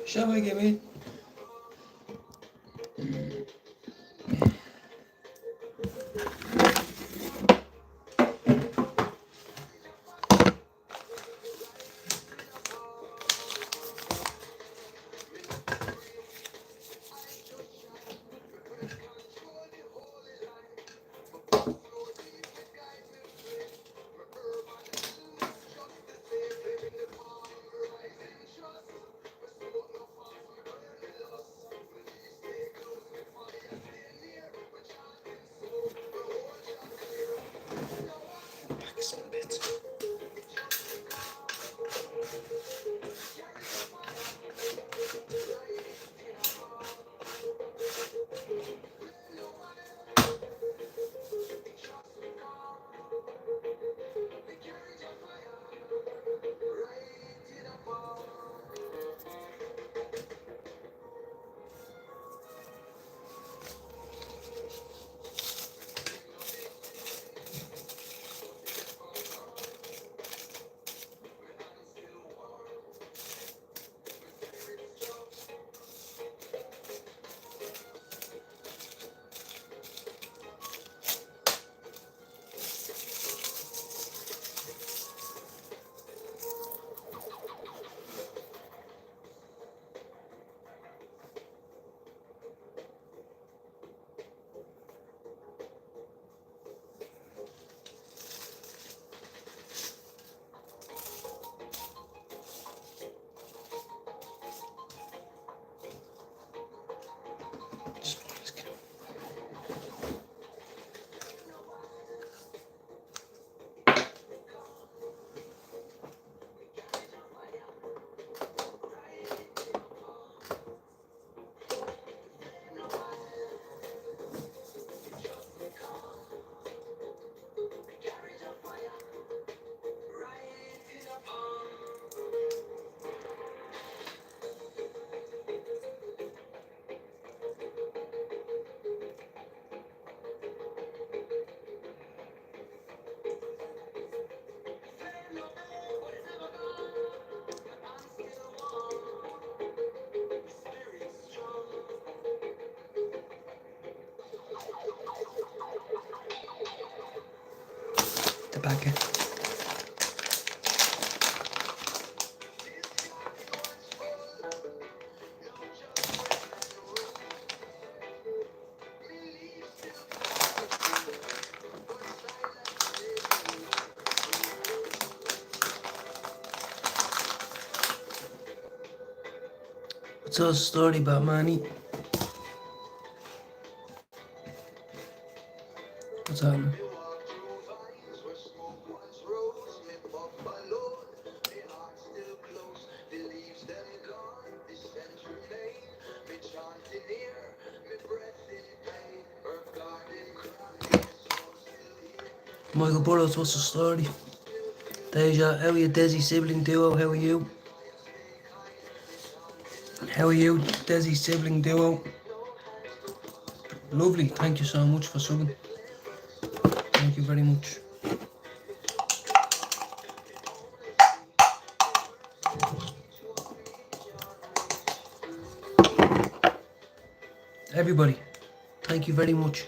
Shall I give it? The packet. What's the story about Manny? What's happening? Michael Burrows, what's the story? Deja, how are you? Desi sibling duo, how are you? How are you, Desi sibling duo? Lovely, thank you so much for subbing. Thank you very much. Everybody, thank you very much.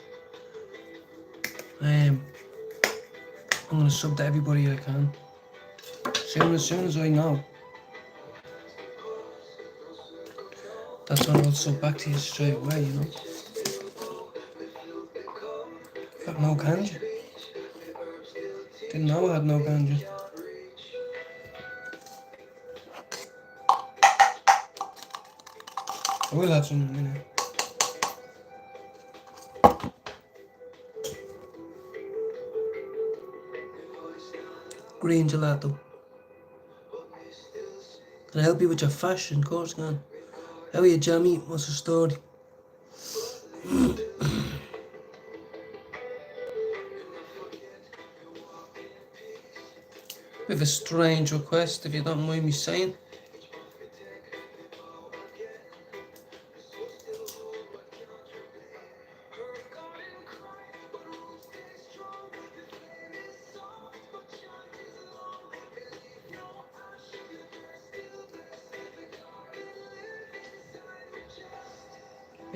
I'm gonna sub to everybody I can. As soon as I know. That's when I'll sub back to you straight away, you know. Got no ganja. Didn't know I had no ganja. I will have some in a minute. Green gelato. Can I help you with your fashion? Of course, can. How are you, Jamie? What's the story? Bit of a strange request, if you don't mind me saying.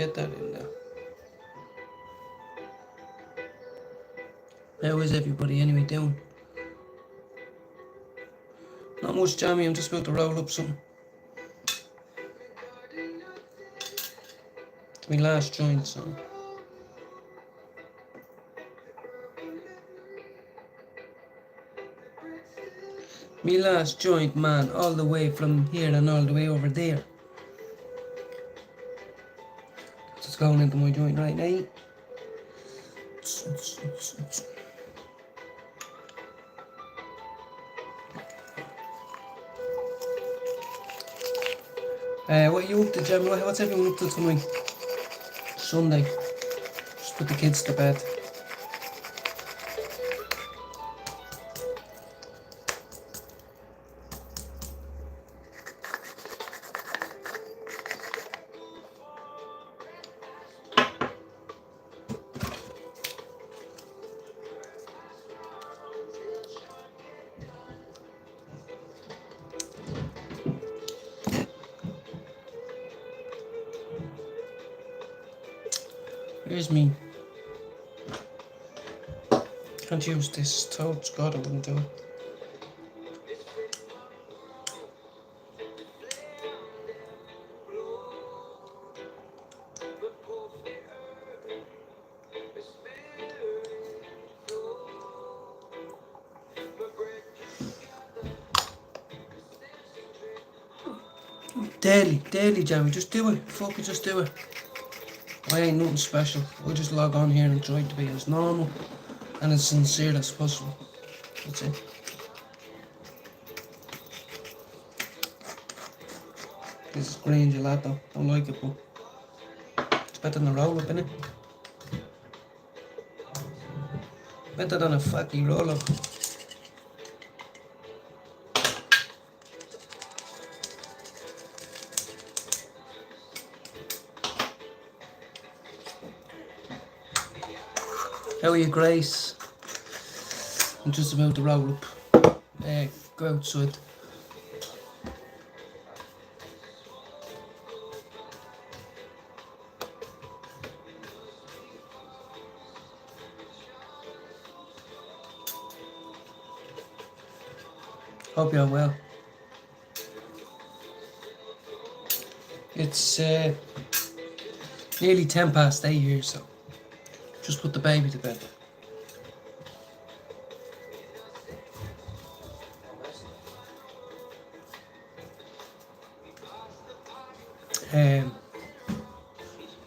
Get that in there. How is everybody anyway doing? Not much, Jamie. I'm just about to roll up something. It's my last joint, so. Me last joint, man, all the way from here and all the way over there. Just going into my joint right now. What are you up to, Jim? What's everyone up to tonight? Sunday. Just put the kids to bed. Here's me. Can't use this toad. God, I wouldn't do it. Daily, Jamie. Just do it. Fuck it, just do it. I ain't nothing special. I just log on here and try to be as normal and as sincere as possible. That's it. This is green gelato. Don't like it, but it's better than a roll-up, innit? Better than a fatty roll-up. How are you, Grace? I'm just about to roll up. Go outside. Hope you're well. It's nearly 10 past 8 here, so just put the baby to bed.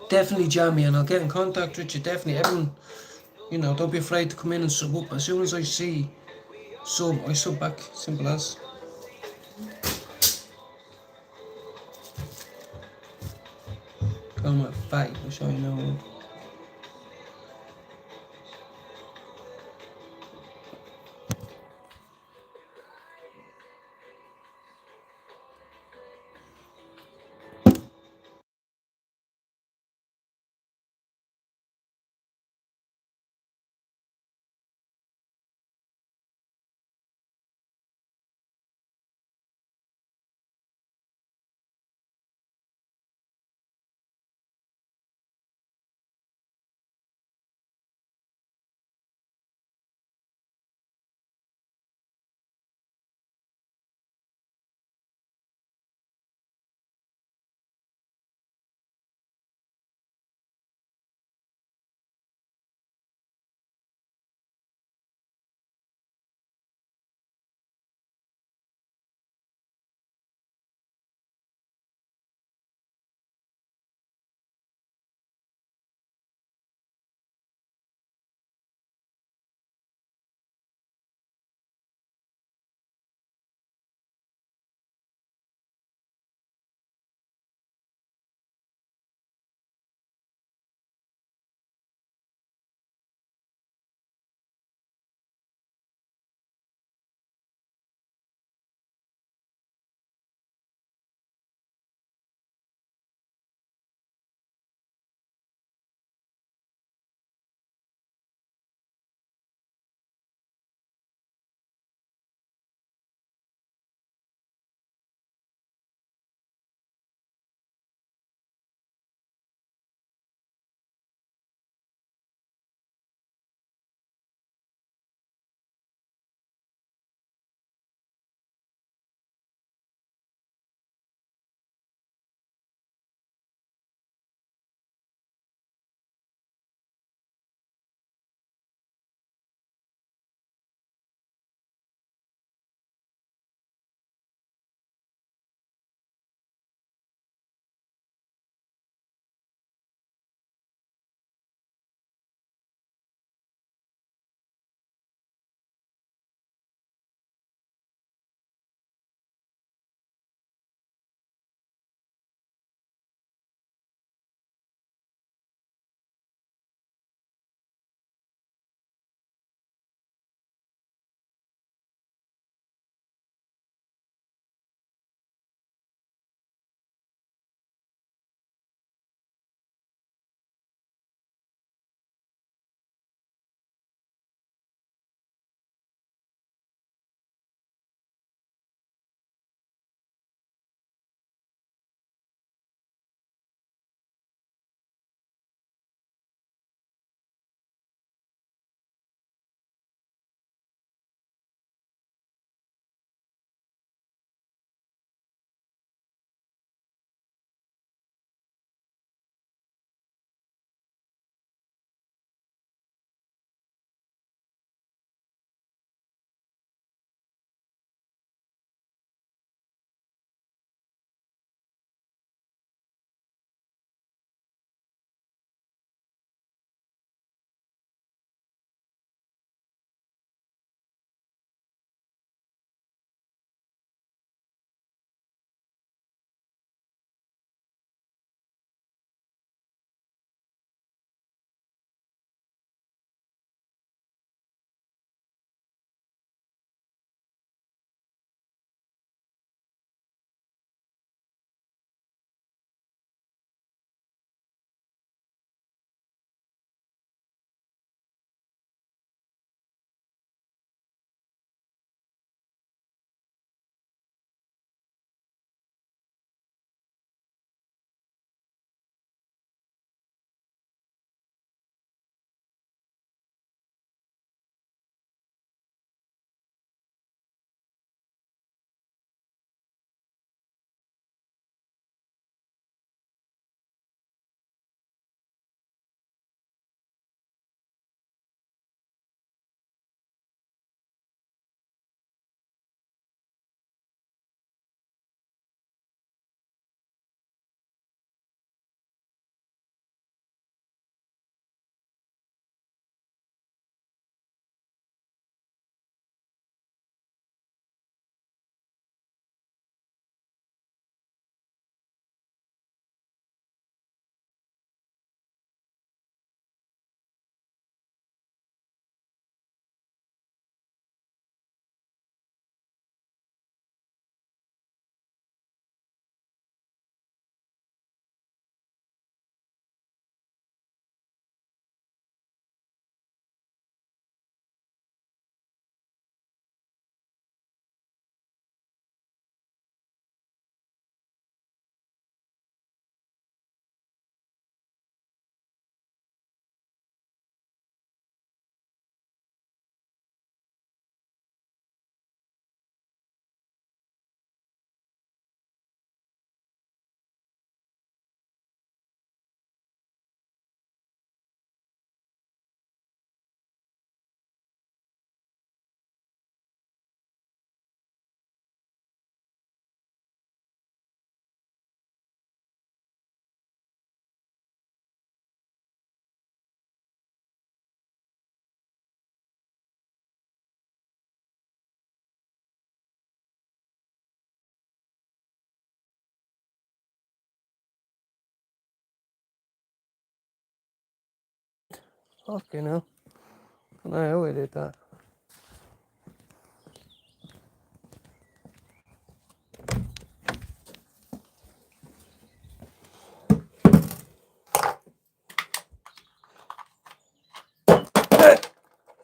Definitely jam me and I'll get in contact with you. Definitely, everyone, don't be afraid to come in and sub up. As soon as I see sub, I sub back. Simple as. Going with a fight, I'll show you now. Okay, now. I don't know how I did that.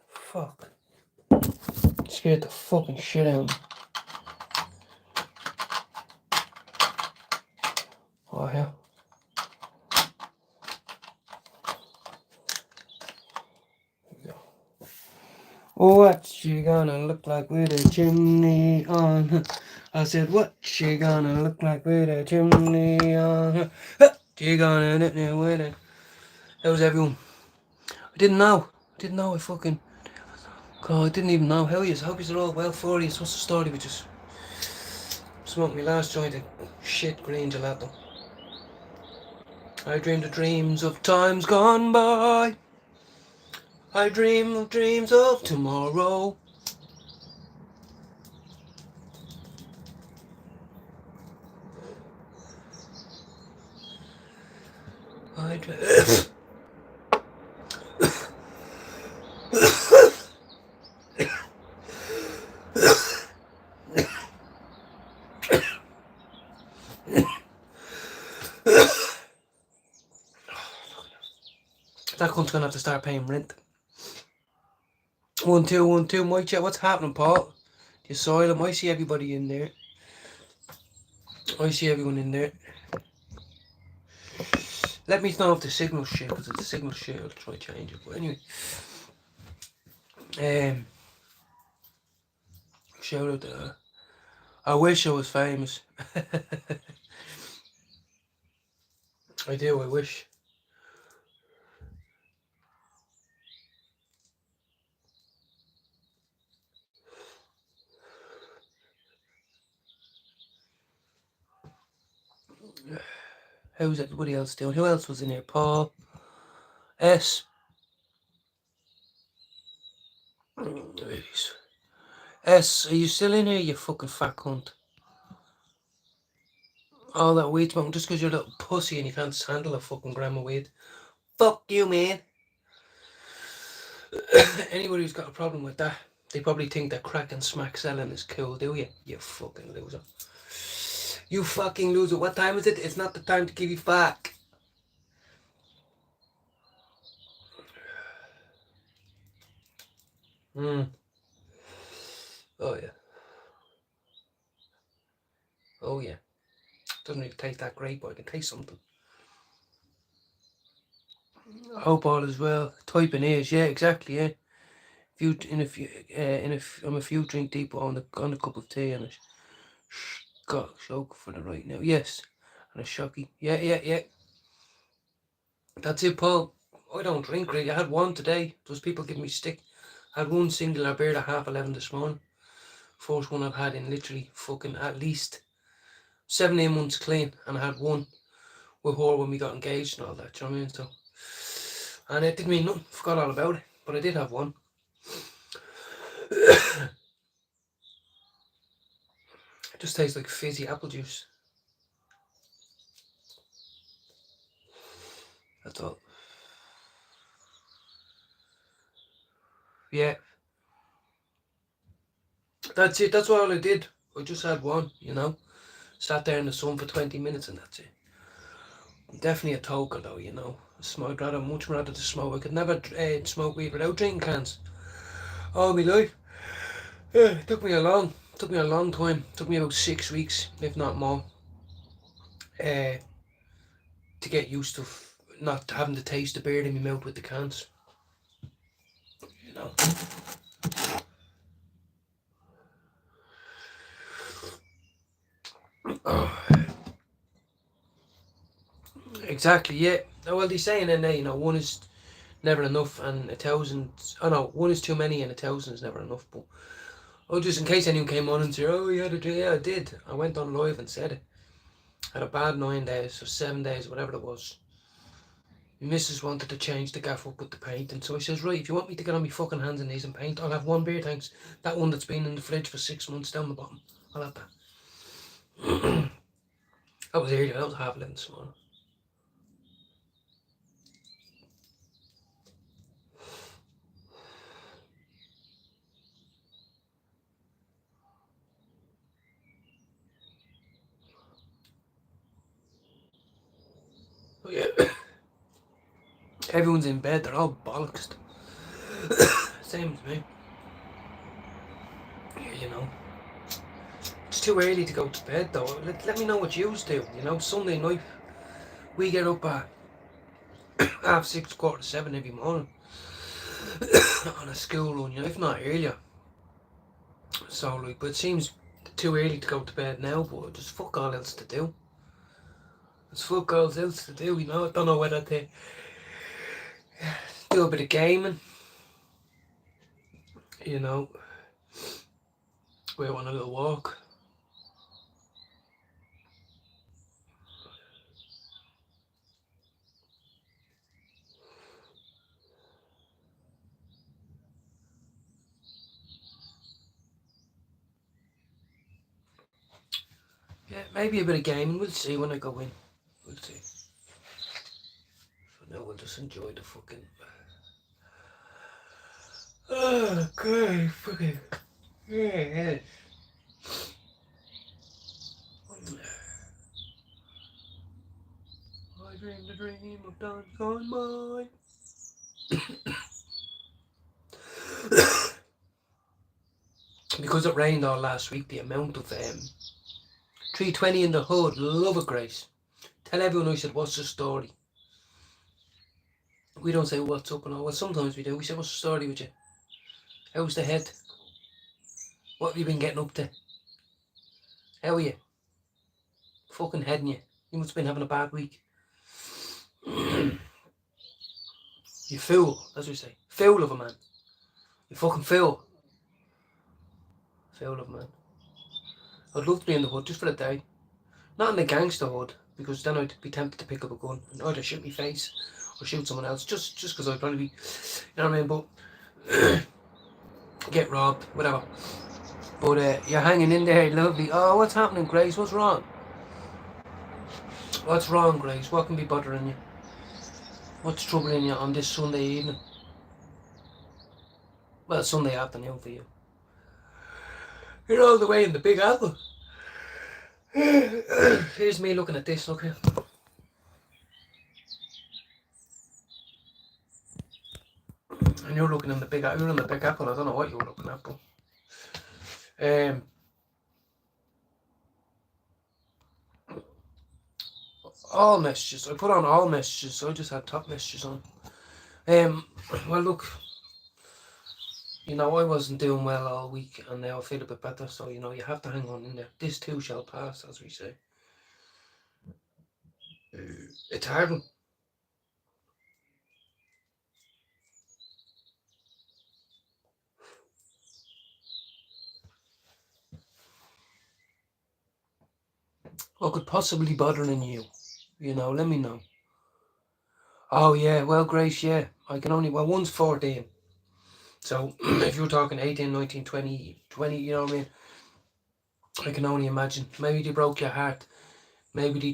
Fuck. Scared the fucking shit out of me. Oh, yeah. What she gonna look like with a chimney on? I said, what she gonna look like with a chimney on? She gonna look like with it. How's everyone? I didn't know. I fucking... God, I didn't even know. How are you? Hope you're all well for you. What's the story with just smoked my last joint of shit green gelato. I dreamed of dreams of times gone by. I dream of dreams of tomorrow. I dream... That cunt's gonna have to start paying rent. 1 2 1 2. Mike chat. What's happening, Paul? The asylum. I see everybody in there. I see everyone in there. Let me know if the signal shit, because if the signal shit, I'll try to change it. But anyway, shout out to I wish I was famous. I do. I wish. How's everybody else doing? Who else was in here? Paul. S. S, are you still in here, you fucking fat cunt? All that weed smoking just because you're a little pussy and you can't handle a fucking gram of weed. Fuck you, man. Anybody who's got a problem with that, they probably think that crack and smack selling is cool, do you? You fucking loser. You fucking loser. What time is it? It's not the time to give you fuck. Oh, yeah. Oh, yeah. Doesn't really taste that great, but I can taste something. I hope all is well. Typing is, yeah, exactly, yeah. I'm a few drink deep on a cup of tea and a shock for the right now. Yes, and a shocky. Yeah. That's it, Paul. I don't drink really. I had one today. Those people giving me stick. I had one singular beer at 11:30 this morning. First one I've had in literally fucking at least 7-8 months clean, and I had one with her when we got engaged and all that. Do you know what I mean? So, and it didn't mean nothing. Forgot all about it, but I did have one. It just tastes like fizzy apple juice. That's all. Yeah. That's it. That's all I did. I just had one, you know. Sat there in the sun for 20 minutes and that's it. Definitely a toker though, you know. I'd much rather to smoke. I could never smoke weed without drinking cans. All my life. It took me a long time. It took me about 6 weeks, if not more, to get used to not having to taste the beer in my mouth with the cans. You know. Exactly, yeah. Well, they're saying in there, you know, one is never enough and 1,000. Oh no, one is too many and 1,000 is never enough. But just in case anyone came on and said, "Oh, you had a drink," yeah, I did. I went on live and said it. I had a bad 9 days or 7 days, whatever it was. My missus wanted to change the gaff up with the paint, and so I says, right, if you want me to get on my fucking hands and knees and paint, I'll have one beer, thanks. That one that's been in the fridge for 6 months down the bottom. I'll have that. That was earlier. That was 11:30 this morning. But yeah, everyone's in bed, they're all bollocks. Same as me. You know. It's too early to go to bed though. Let me know what you do. You know, Sunday night we get up at 6:30, 7:15 every morning on a school run, you know, if not earlier. So like, but it seems too early to go to bed now. But there's fuck all else to do. There's fuck all else to do. You know, I don't know whether to do a bit of gaming. You know, go out on a little walk. Yeah, maybe a bit of gaming. We'll see when I go in. We'll see. For now, we'll just enjoy the fucking. Oh, God, fucking. Yeah. I dream the dream of done gone by. Because it rained all last week, the amount of 320 in the hood, love it, Grace. Tell everyone I said, what's the story? We don't say what's up and all. Well, sometimes we do. We say, what's the story with you? How's the head? What have you been getting up to? How are you? Fucking heading you. You must have been having a bad week. You fool, as we say. Fool of a man. You fucking fool. Fool of a man. I'd love to be in the hood just for a day. Not in the gangster hood, because then I'd be tempted to pick up a gun and either shoot my face or shoot someone else, just because I'd probably be, you know what I mean, but get robbed, whatever. But you're hanging in there, lovely. Oh, what's happening, Grace? What's wrong? What's wrong, Grace? What can be bothering you? What's troubling you on this Sunday evening? Well, Sunday afternoon for you. You're all the way in the Big Apple. Here's me looking at this, look here. And you're looking in the Big Apple. You're in the Big Apple. I don't know what you're looking at, but all messages. I put on all messages, so I just had top messages on. Well, look, you know, I wasn't doing well all week, and now I feel a bit better, so, you know, you have to hang on in there. This too shall pass, as we say. It's hard. What could possibly bothering you? You know, let me know. Oh, yeah, well, Grace, yeah. I can only, well, one's 14. So, if you're talking 18, 19, 20, you know what I mean? I can only imagine. Maybe they broke your heart. Maybe they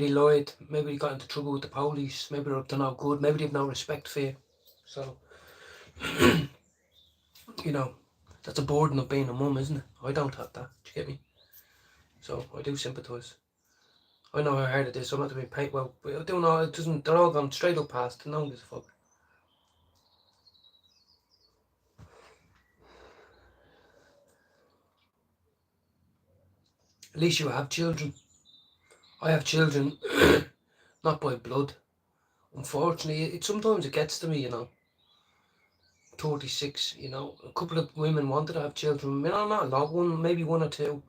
lied. Maybe they got into trouble with the police. Maybe they're up to no good. Maybe they have no respect for you. So, you know, that's a burden of being a mum, isn't it? I don't have that. Do you get me? So, I do sympathise. I know how hard it is, so I'm not to be paid. Well, I don't know, it doesn't, they're all gone straight up past. No one gives a fuck. At least you have children. I have children, not by blood. Unfortunately, sometimes it gets to me, you know. 36, you know. A couple of women wanted to have children. You know, not a lot, maybe one or two.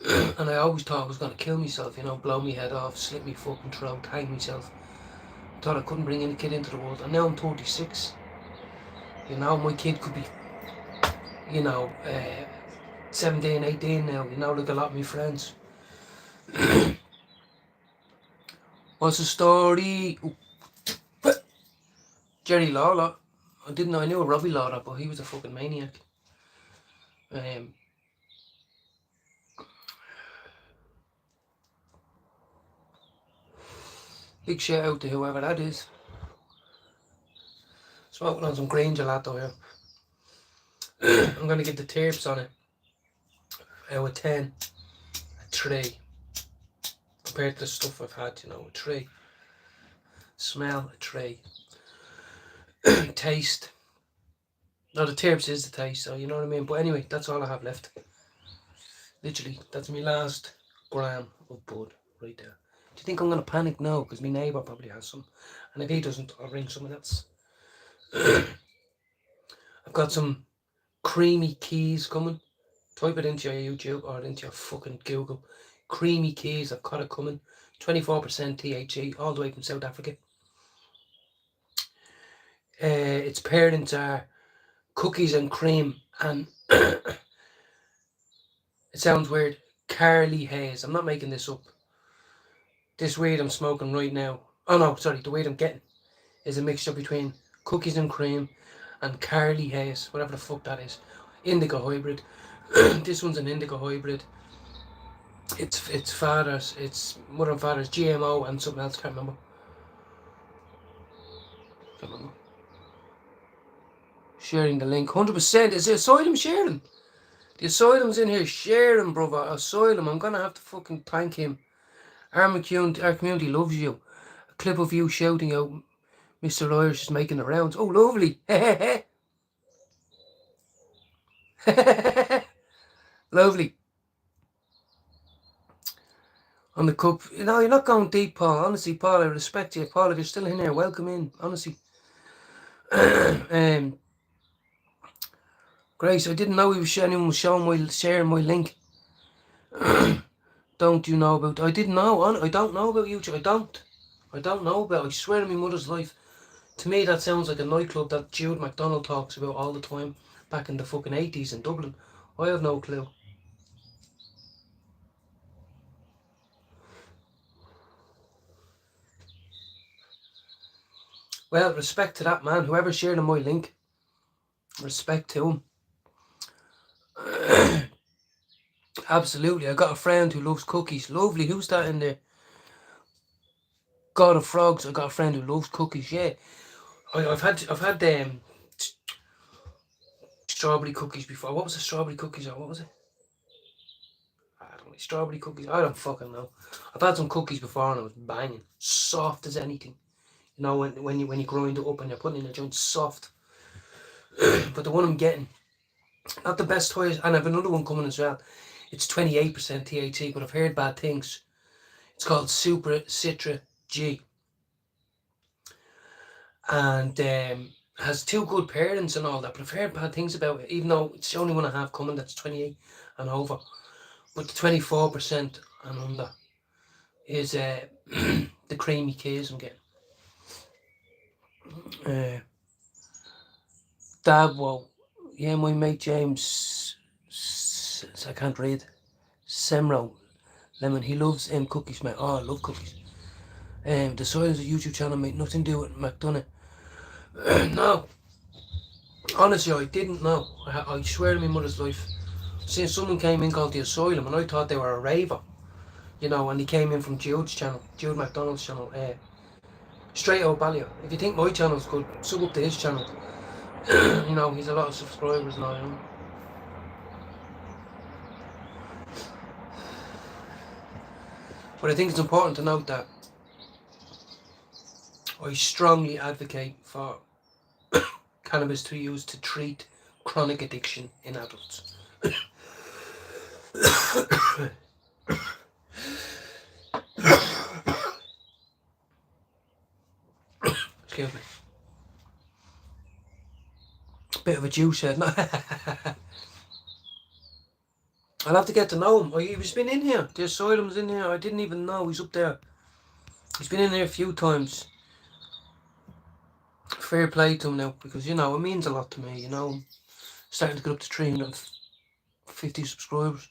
And I always thought I was going to kill myself, you know, blow my head off, slit my fucking throat, hang myself. Thought I couldn't bring any kid into the world. And now I'm 36. You know, my kid could be, you know, 17, 18 now, you know, like a lot of my friends. What's the story? Jerry Lawler. I knew a Robbie Lawler, but he was a fucking maniac. Big shout out to whoever that is. Smoking on some green gelato here. I'm going to give the tips on it. Out of 10. A 3. compared to the stuff I've had, you know, a tray. Smell, a tray. Taste. No, the terps is the taste, so you know what I mean? But anyway, that's all I have left. Literally, that's my last gram of bud right there. Do you think I'm going to panic? No, because my neighbour probably has some. And if he doesn't, I'll ring someone else. I've got some creamy keys coming. Type it into your YouTube or into your fucking Google. Creamy keys, I've got it coming. 24% THC, all the way from South Africa. It's paired into cookies and cream, and it sounds weird. Carly Haze. I'm not making this up. This weed I'm smoking right now. Oh no, sorry, the weed I'm getting is a mixture between cookies and cream and Carly Haze, whatever the fuck that is. Indica hybrid. This one's an indica hybrid. It's father's, it's mother and father's GMO and something else, can't remember. Sharing the link, 100%. Is it Asylum sharing? The Asylum's in here sharing, brother. Asylum, I'm gonna have to fucking thank him. Our community loves you. A clip of you shouting out, Mr. Irish is making the rounds. Oh, lovely. Lovely. On the cup. No, you're not going deep, Paul. Honestly, Paul, I respect you. Paul, if you're still in here, welcome in. Honestly. Grace, I didn't know anyone was sharing my link. Don't you know about... I didn't know. I don't know about YouTube. I don't know about... I swear on my mother's life. To me, that sounds like a nightclub that Jude McDonald talks about all the time back in the fucking 80s in Dublin. I have no clue. Well, respect to that man. Whoever shared my link, respect to him. Absolutely. I got a friend who loves cookies. Lovely. Who's that in there? God of Frogs. I got a friend who loves cookies. Yeah, I've had strawberry cookies before. What was the strawberry cookies or what was it? I don't know. Strawberry cookies. I don't fucking know. I've had some cookies before and it was banging, soft as anything. You know, when you grind it up and you're putting it in a joint, soft. But the one I'm getting, not the best toys, and I have another one coming as well. It's 28% THC, but I've heard bad things. It's called Super Citra G. And has two good parents and all that, but I've heard bad things about it, even though it's the only one I have coming that's 28 and over. But the 24% and under is the creamy keys I'm getting. Dabwo. Yeah, my mate James, I can't read. Semro Lemon. He loves cookies, mate. Oh, I love cookies. The Soils a YouTube channel, mate. Nothing to do with McDonough. No. Honestly, I didn't know. I swear to my mother's life. Since someone came in called The Asylum, and I thought they were a raver. You know, and he came in from Jude's channel, Jude McDonald's channel. Straight out Ballia. If you think my channel's good, sub up to his channel. You know, he's a lot of subscribers now, you know. But I think it's important to note that I strongly advocate for cannabis to be used to treat chronic addiction in adults. Excuse me. Bit of a juice head. I'll have to get to know him. He's been in here. The Asylum's in here. I didn't even know he's up there. He's been in here a few times. Fair play to him now, because, you know, it means a lot to me, you know. Starting to get up to 350 subscribers.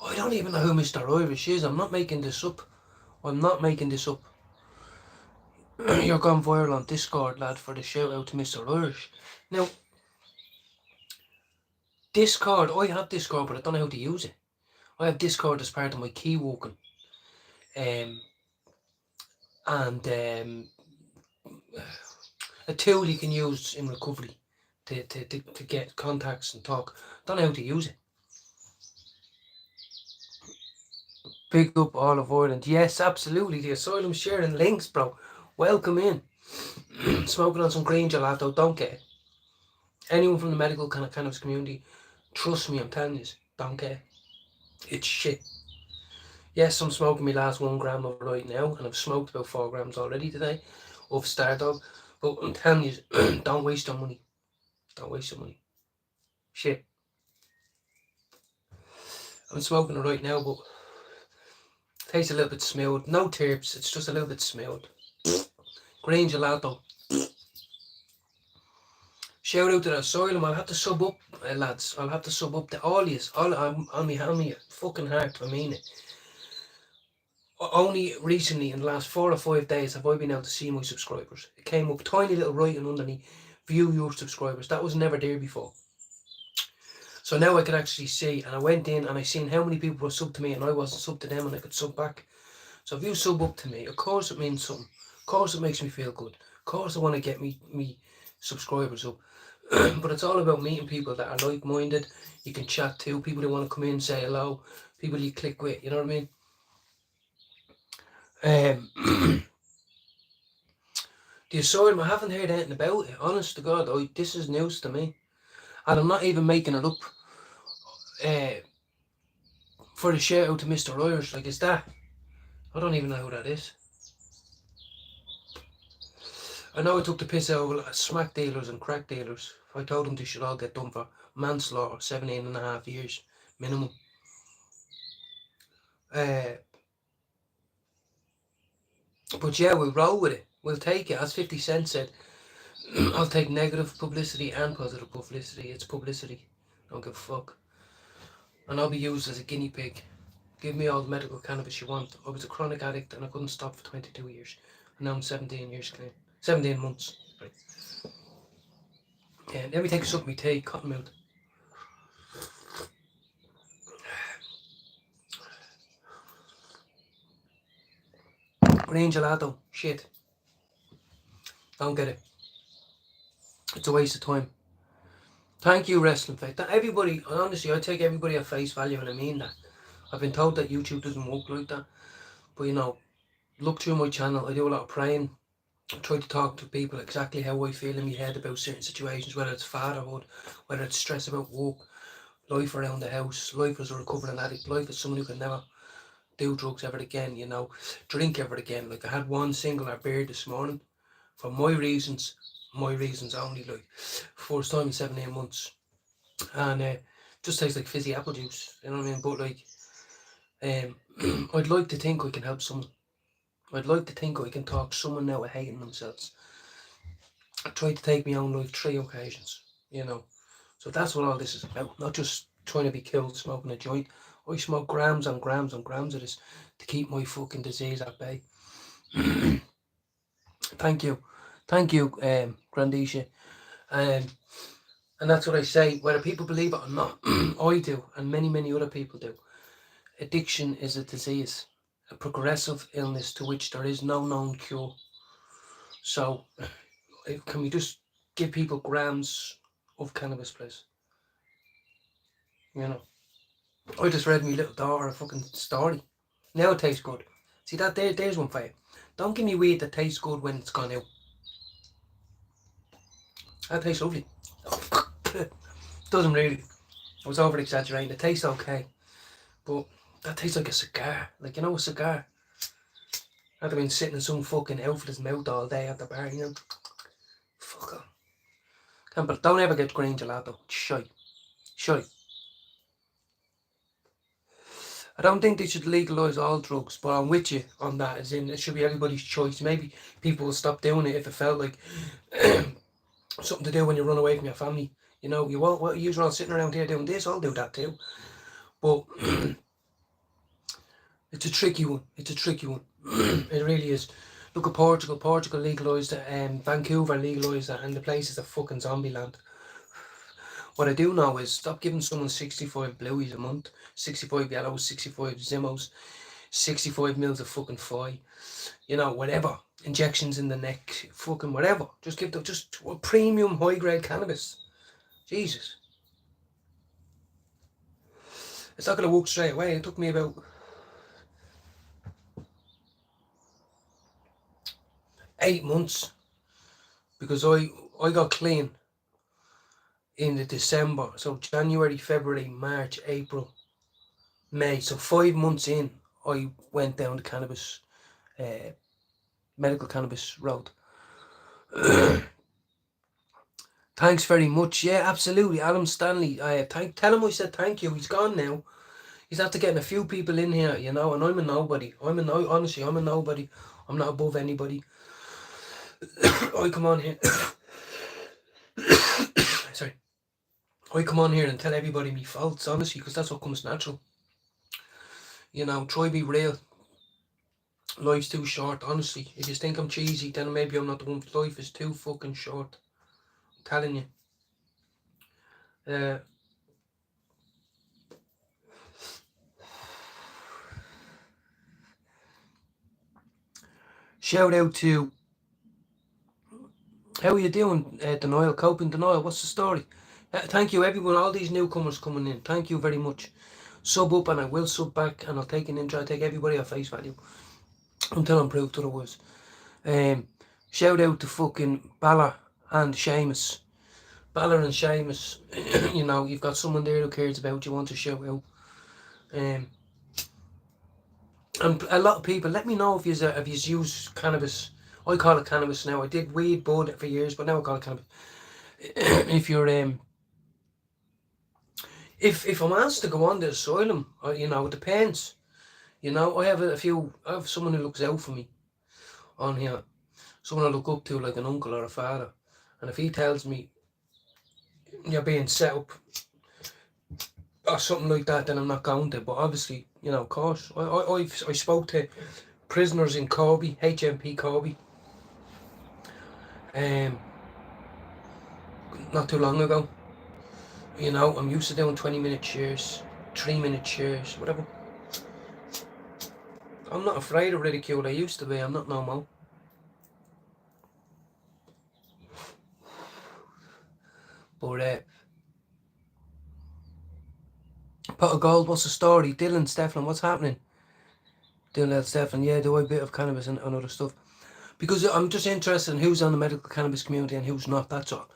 I don't even know who Mr. Irish is. I'm not making this up. You're gone viral on Discord, lad, for the shout out to Mr. Irish. Now, Discord, I have Discord, but I don't know how to use it. I have Discord as part of my key walking. And a tool you can use in recovery to get contacts and talk. Don't know how to use it. Big up all of Ireland. Yes, absolutely. The Asylum sharing links, bro. Welcome in. Smoking on some green gelato. Don't get it. Anyone from the medical cannabis community, trust me, I'm telling you, don't get it. It's shit. Yes, I'm smoking my last 1 gram of right now, and I've smoked about 4 grams already today of Stardog. But I'm telling you, don't waste your money. Don't waste your money. Shit. I'm smoking it right now, but it tastes a little bit smooth. No terps, it's just a little bit smooth. Green gelato. Shout out to the Asylum. I'll have to sub up, lads. I'll have to sub up to all yous. All on me fucking heart, I mean it. Only recently, in the last 4 or 5 days, have I been able to see my subscribers. It came up tiny little writing underneath, view your subscribers. That was never there before. So now I can actually see, and I went in and I seen how many people were subbed to me and I wasn't subbed to them, and I could sub back. So if you sub up to me, of course it means something. Of course it makes me feel good. Of course I want to get me subscribers up. But it's all about meeting people that are like-minded. You can chat to, people that want to come in, say hello, people you click with, you know what I mean? The Asylum, I haven't heard anything about it. Honest to God, this is news to me. And I'm not even making it up for the shout out to Mr. Irish. Like, is that? I don't even know who that is. I know I took the piss out of smack dealers and crack dealers. I told them they should all get done for manslaughter, 17.5 years minimum. But yeah, we'll roll with it. We'll take it. As 50 Cent said, I'll take negative publicity and positive publicity. It's publicity. I don't give a fuck. And I'll be used as a guinea pig. Give me all the medical cannabis you want. I was a chronic addict and I couldn't stop for 22 years. And now I'm 17 years clean. 17 months. Right. Yeah, let me take a suck of my tea, cottonmouth. Green gelato. Shit. Don't get it. It's a waste of time. Thank you, Wrestling Faith. Everybody, honestly, I take everybody at face value, and I mean that. I've been told that YouTube doesn't work like that. But, you know, look through my channel. I do a lot of praying. I try to talk to people exactly how I feel in my head about certain situations, whether it's fatherhood, whether it's stress about work, life around the house, life as a recovering addict, life as someone who can never do drugs ever again, you know, drink ever again. Like, I had one singular beer this morning for my reasons only, like, first time in 17 months. And just tastes like fizzy apple juice, you know what I mean? But, like, I'd like to think I can help someone. I'd like to think I can talk someone now hating themselves. I tried to take my own life 3 occasions, you know. So that's what all this is about. Not just trying to be killed smoking a joint. I smoke grams and grams and grams of this to keep my fucking disease at bay. Thank you, Grandisha. And that's what I say, whether people believe it or not. I do, and many other people do. Addiction is a disease, a progressive illness to which there is no known cure. So, can we just give people grams of cannabis, please? You know, I just read my little daughter a fucking story. Now it tastes good. See, there's one for you. Don't give me weed that tastes good when it's gone out. That tastes lovely. Doesn't really. I was over exaggerating. It tastes okay, but that tastes like a cigar. Like, you know, a cigar. I'd have been sitting in some fucking outfit's mouth all day at the bar, you know. Fuck off. But don't ever get green gelato. Shite. I don't think they should legalise all drugs, but I'm with you on that, as in it should be everybody's choice. Maybe people will stop doing it if it felt like something to do when you run away from your family. You know, you won't, what, you're all sitting around here doing this, I'll do that too. But it's a tricky one. It really is. Look at Portugal. Portugal legalised it, Vancouver legalised it, and the place is a fucking zombie land. What I do know is stop giving someone 65 blueies a month, 65 yellows, 65 Zimmos, 65 mils of fucking Fi, you know, whatever. Injections in the neck, fucking whatever. Just give them just premium high grade cannabis. Jesus. It's not going to work straight away. It took me about 8 months, because I got clean in the December, so January, February, March, April, May, so 5 months in, I went down the cannabis, medical cannabis road. Thanks very much. Yeah, absolutely. Adam Stanley, tell him I said thank you. He's gone now. He's after getting a few people in here, you know, and I'm a nobody. Honestly, I'm a nobody. I'm not above anybody. I come on here. Sorry. I come on here and tell everybody me faults, honestly, because that's what comes natural. You know, try be real. Life's too short, honestly. If you think I'm cheesy, then maybe I'm not the one. Life is too fucking short. I'm telling you. Shout out to, how are you doing, Denial, Coping Denial? What's the story? Thank you, everyone, all these newcomers coming in. Thank you very much. Sub up and I will sub back, and I'll take an intro. I take everybody at face value until I'm proved otherwise. Shout out to fucking Balor and Seamus. Balor and Seamus, you know, you've got someone there who cares about you, want to shout out. And a lot of people, let me know if you've used cannabis. I call it cannabis now. I did weed, bud for years, but now I call it cannabis. If you're if I'm asked to go on the asylum, you know, it depends. You know, I have someone who looks out for me on here, someone I look up to like an uncle or a father, and if he tells me you're being set up or something like that, then I'm not going to. But obviously, you know, of course, I spoke to prisoners in Corby, HMP Corby, not too long ago. You know, I'm used to doing 20-minute shares, 3-minute shares, whatever. I'm not afraid of ridicule. I used to be. I'm not no more. But Pot of Gold, what's the story? Dylan, Stefan, what's happening? Dylan, Stefan, yeah, do a bit of cannabis and other stuff. Because I'm just interested in who's on the medical cannabis community and who's not, that's all.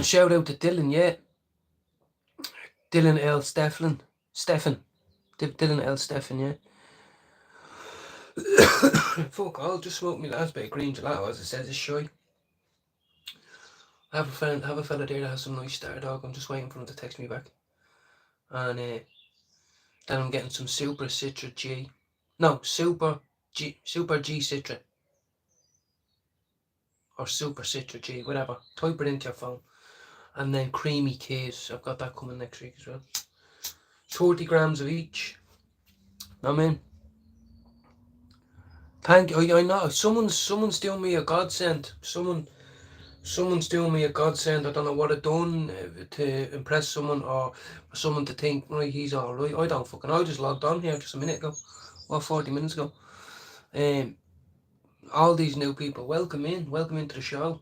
Shout out to Dylan, yeah. Dylan L. Stefan. Dylan L. Stefan, yeah. Fuck, I'll just smoke me last bit of green gelato, as it says, it's shy. I have a fella there that has some nice Star Dog. I'm just waiting for him to text me back. And then I'm getting some Super Citra G. No, Super G Citra. Or Super Citra G, whatever. Type it into your phone. And then Creamy Keys. I've got that coming next week as well. 30 grams of each. I mean, thank you. I know someone's doing me a godsend. Someone's doing me a godsend. I don't know what I've done to impress someone or for someone to think, right, he's all right. I don't fucking. I just logged on here just a minute ago, or 40 minutes ago. All these new people, welcome into the show.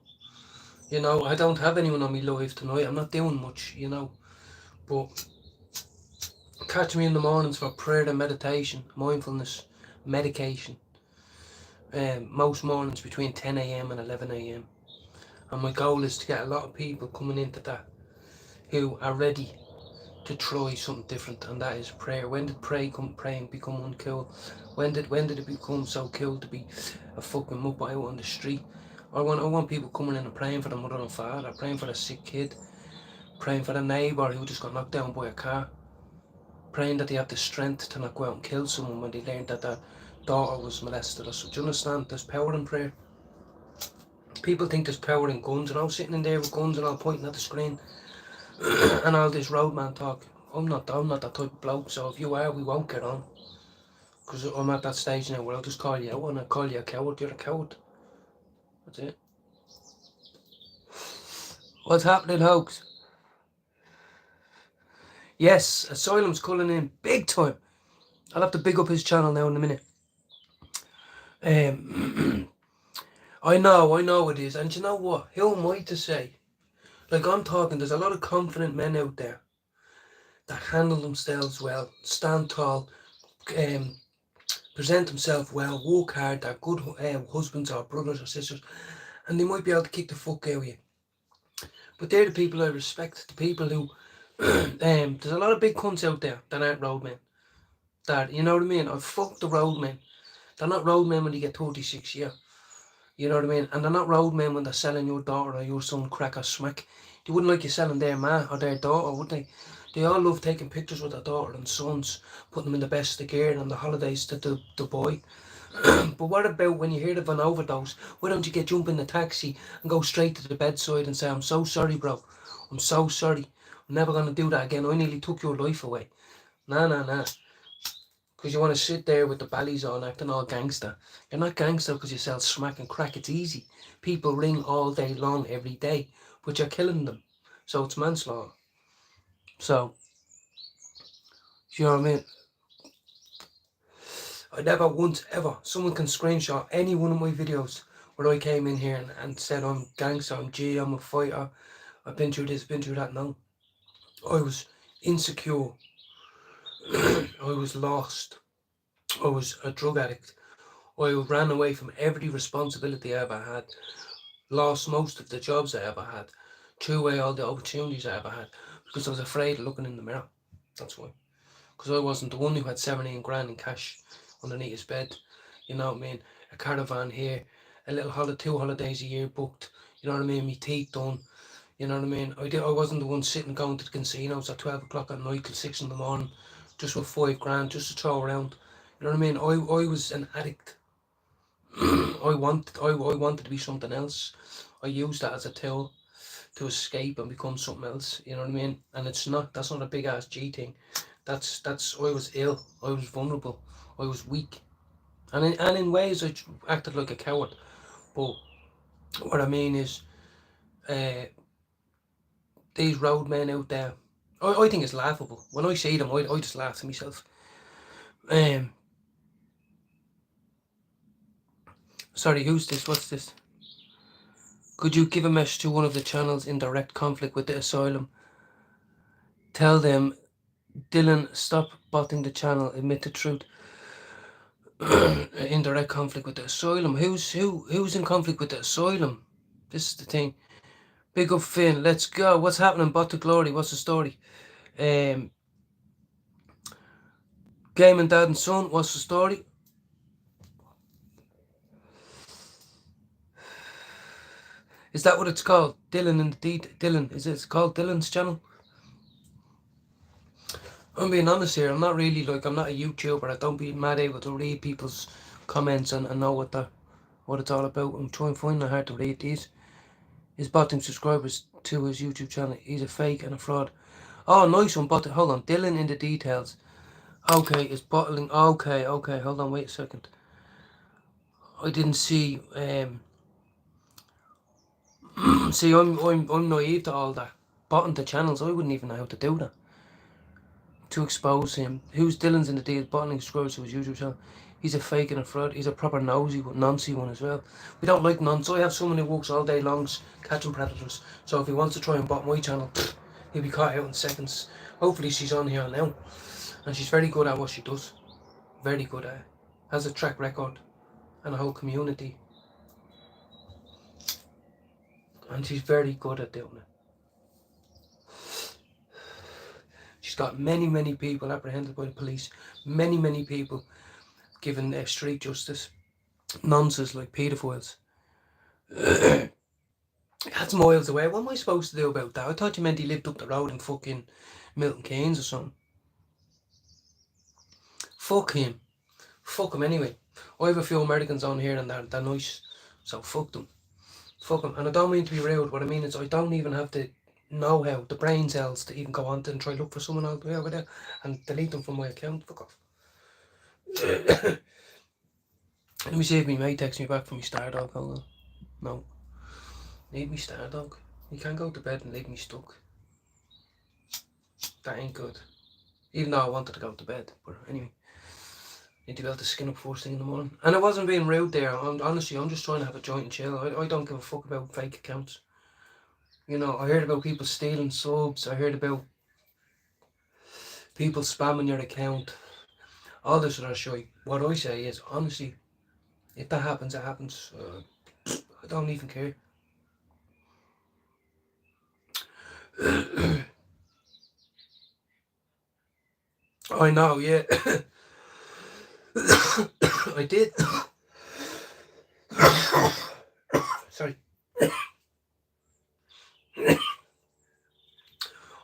You know, I don't have anyone on me live tonight. I'm not doing much, you know, but catch me in the mornings for prayer and meditation, mindfulness, medication. Most mornings between 10 a.m. and 11 a.m. And my goal is to get a lot of people coming into that who are ready to try something different, and that is prayer. When did praying become uncool? When did it become so cool to be a fucking muppet out on the street? I want people coming in and praying for their mother and father, praying for a sick kid, praying for the neighbour who just got knocked down by a car, praying that they have the strength to not go out and kill someone when they learned that their daughter was molested. Do you understand? There's power in prayer. People think there's power in guns, and I'm sitting in there with guns and all pointing at the screen and all this roadman talk. I'm not that type of bloke, so if you are, we won't get on. Because I'm at that stage now where I'll just call you out and I'll call you a coward. You're a coward. That's it. What's happening, Hoax? Yes, Asylum's calling in big time. I'll have to big up his channel now in a minute. I know it is. And you know what? Who am I to say? Like, I'm talking, there's a lot of confident men out there that handle themselves well, stand tall, present themselves well, work hard, they're good husbands or brothers or sisters, and they might be able to kick the fuck out of you. But they're the people I respect, the people who, there's a lot of big cunts out there that aren't roadmen. That, you know what I mean? I fuck the roadmen. They're not roadmen when they get 36 years. You know what I mean? And they're not roadmen when they're selling your daughter or your son crack or smack. They wouldn't like you selling their ma or their daughter, would they? They all love taking pictures with their daughter and sons, putting them in the best of gear and on the holidays to Dubai. But what about when you hear of an overdose? Why don't you jump in the taxi and go straight to the bedside and say, I'm so sorry, bro. I'm so sorry. I'm never going to do that again. I nearly took your life away. Nah. Because you want to sit there with the bellies on acting all gangster. You're not gangster because you sell smack and crack. It's easy. People ring all day long every day, but you're killing them. So it's manslaughter. So, you know what I mean? I never once ever, someone can screenshot any one of my videos where I came in here and said I'm gangster, I'm G, I'm a fighter, I've been through this, been through that. No. I was insecure. I was lost. I was a drug addict. I ran away from every responsibility I ever had. Lost most of the jobs I ever had. Threw away all the opportunities I ever had because I was afraid of looking in the mirror. That's why. Because I wasn't the one who had 17 grand in cash underneath his bed. You know what I mean? A caravan here, a little 2 holidays a year booked. You know what I mean? Me teeth done. You know what I mean? I wasn't the one sitting going to the casinos at 12 o'clock at night till 6 in the morning, just with 5 grand, just to throw around. You know what I mean? I was an addict. I wanted to be something else. I used that as a tool to escape and become something else. You know what I mean? And that's not a big ass G thing. That's I was ill. I was vulnerable. I was weak. And in ways I acted like a coward. But what I mean is, these roadmen out there, I think it's laughable. When I see them, I just laugh to myself. Sorry, who's this? What's this? Could you give a message to one of the channels in direct conflict with the asylum? Tell them, Dylan, stop botting the channel. Admit the truth. In direct conflict with the asylum. Who's in conflict with the asylum? This is the thing. Big up Finn. Let's go. What's happening? Bot to glory. What's the story? Game and Dad and Son. What's the story? Is that what it's called? Dylan and Dylan. Is it called Dylan's channel? I'm being honest here. I'm not really I'm not a YouTuber. I don't be mad able to read people's comments and know what it's all about. I'm trying to find it hard to read these. He's botting subscribers to his YouTube channel. He's a fake and a fraud. Oh, nice one, bot. Hold on. Dylan in the details. Okay, it's bottling. Okay. Hold on. Wait a second. I didn't see. See, I'm naive to all that. Botting the channels. I wouldn't even know how to do that. To expose him. Who's Dylan's in the deal? Bottling subscribers to his YouTube channel. He's a fake and a fraud. He's a proper noncy one as well. We don't like nonce. I have someone who works all day long catching predators. So if he wants to try and bot my channel, he'll be caught out in seconds. Hopefully she's on here now. And she's very good at what she does. Very good at it. Has a track record and a whole community. And she's very good at doing it. She's got many people apprehended by the police. Many people given street justice. Nonsense like paedophiles. That's miles away. What am I supposed to do about that? I thought you meant he lived up the road in fucking Milton Keynes or something. Fuck him. Fuck him anyway. I have a few Americans on here and they're nice. So fuck them. Fuck them. And I don't mean to be rude. What I mean is I don't even have the know-how, the brain cells to even go on to and try to look for someone all the way over there and delete them from my account. Fuck off. Let me see if my mate texts me back from my star dog. Hold on. No. Need me star dog. You can't go to bed and leave me stuck. That ain't good. Even though I wanted to go to bed. But anyway. Need to be able to skin up first thing in the morning. And I wasn't being rude there. Honestly, I'm just trying to have a joint and chill. I don't give a fuck about fake accounts. You know, I heard about people stealing subs. I heard about people spamming your account. all this other shit. What I say is, honestly, if that happens, it happens. I don't even care. I know, yeah. I did. Sorry.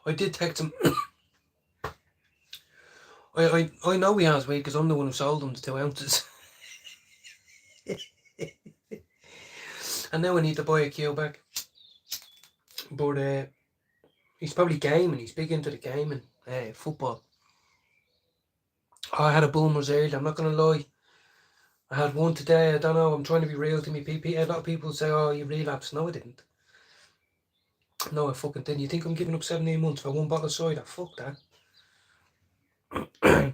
I did text him. I know he has weight because I'm the one who sold him the 2 ounces. And now I need to buy a kilo back. But he's probably gaming. He's big into the gaming. Football. I had a Bulmers earlier, I'm not going to lie. I had one today, I don't know, I'm trying to be real to me. A lot of people say, oh, you relapsed. No, I didn't. No, I fucking didn't. You think I'm giving up 17 months for one bottle of cider? Fuck that.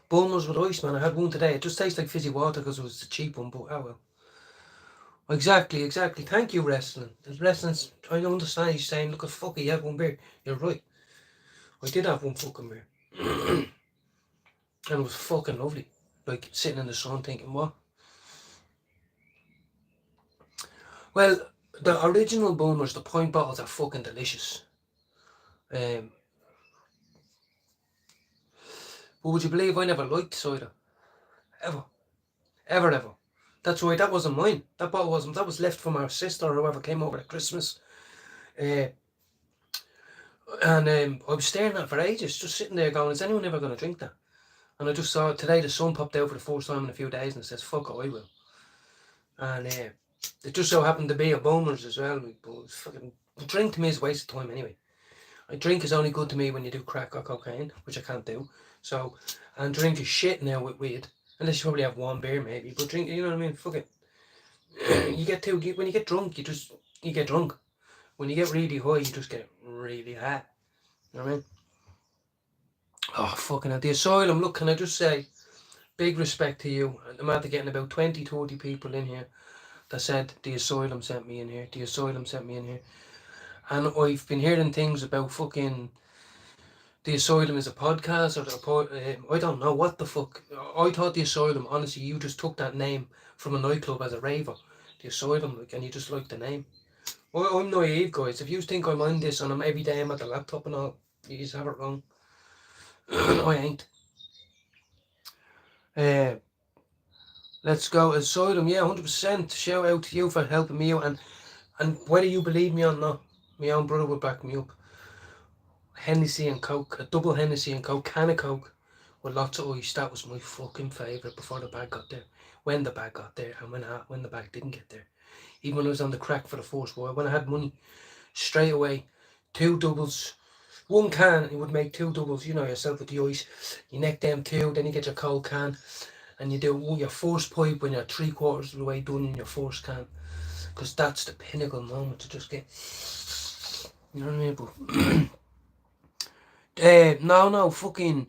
Bulmers with ice, man. I had one today. It just tastes like fizzy water because it was the cheap one, but oh well. Exactly. Thank you, wrestling. Wrestling's, I don't understand. He's saying, look, fuck it, you have one beer. You're right. I did have one fucking beer. And it was fucking lovely. Like, sitting in the sun thinking, what? Well, the original Bulmers, the pint bottles are fucking delicious. But would you believe I never liked cider? Ever. That's right, that wasn't mine. That bottle wasn't. That was left from our sister or whoever came over at Christmas. And I was staring at it for ages, just sitting there going, is anyone ever going to drink that? And I just saw it today, the sun popped out for the first time in a few days and it says, fuck, I will. And it just so happened to be a Bulmers as well. But it was fucking, drink to me is a waste of time anyway. A drink is only good to me when you do crack or cocaine, which I can't do. So, and drink is shit now with weed. Unless you probably have one beer maybe. But drink, you know what I mean? Fuck it. When you get drunk, you get drunk. When you get really high, you just get really high. You know what I mean? Oh, fucking hell. The Asylum, look, can I just say, big respect to you. I'm after getting about 20, 30 people in here that said the Asylum sent me in here. The Asylum sent me in here. And I've been hearing things about fucking the Asylum is a podcast or I don't know what the fuck. I thought the Asylum, honestly, you just took that name from a nightclub as a raver. The Asylum, like, and you just like the name. Well, I'm naive, guys. If you think I'm on this and I'm every day I'm at the laptop and all, you just have it wrong. I ain't. Let's go Asylum. Yeah, 100%. Shout out to you for helping me out, and whether you believe me or not, my own brother would back me up. Hennessy and Coke, a double Hennessy and Coke, can of Coke with lots of ice. That was my fucking favourite before the bag got there. When the bag got there and when the bag didn't get there. Even when I was on the crack for the first while, when I had money, straight away, 2 doubles. One can, you would make 2 doubles, you know yourself with the ice. You neck them 2, then you get your cold can, and you do your first pipe when you're 3/4 of the way done in your first can. Because that's the pinnacle moment to just get, you know what I mean? But no, fucking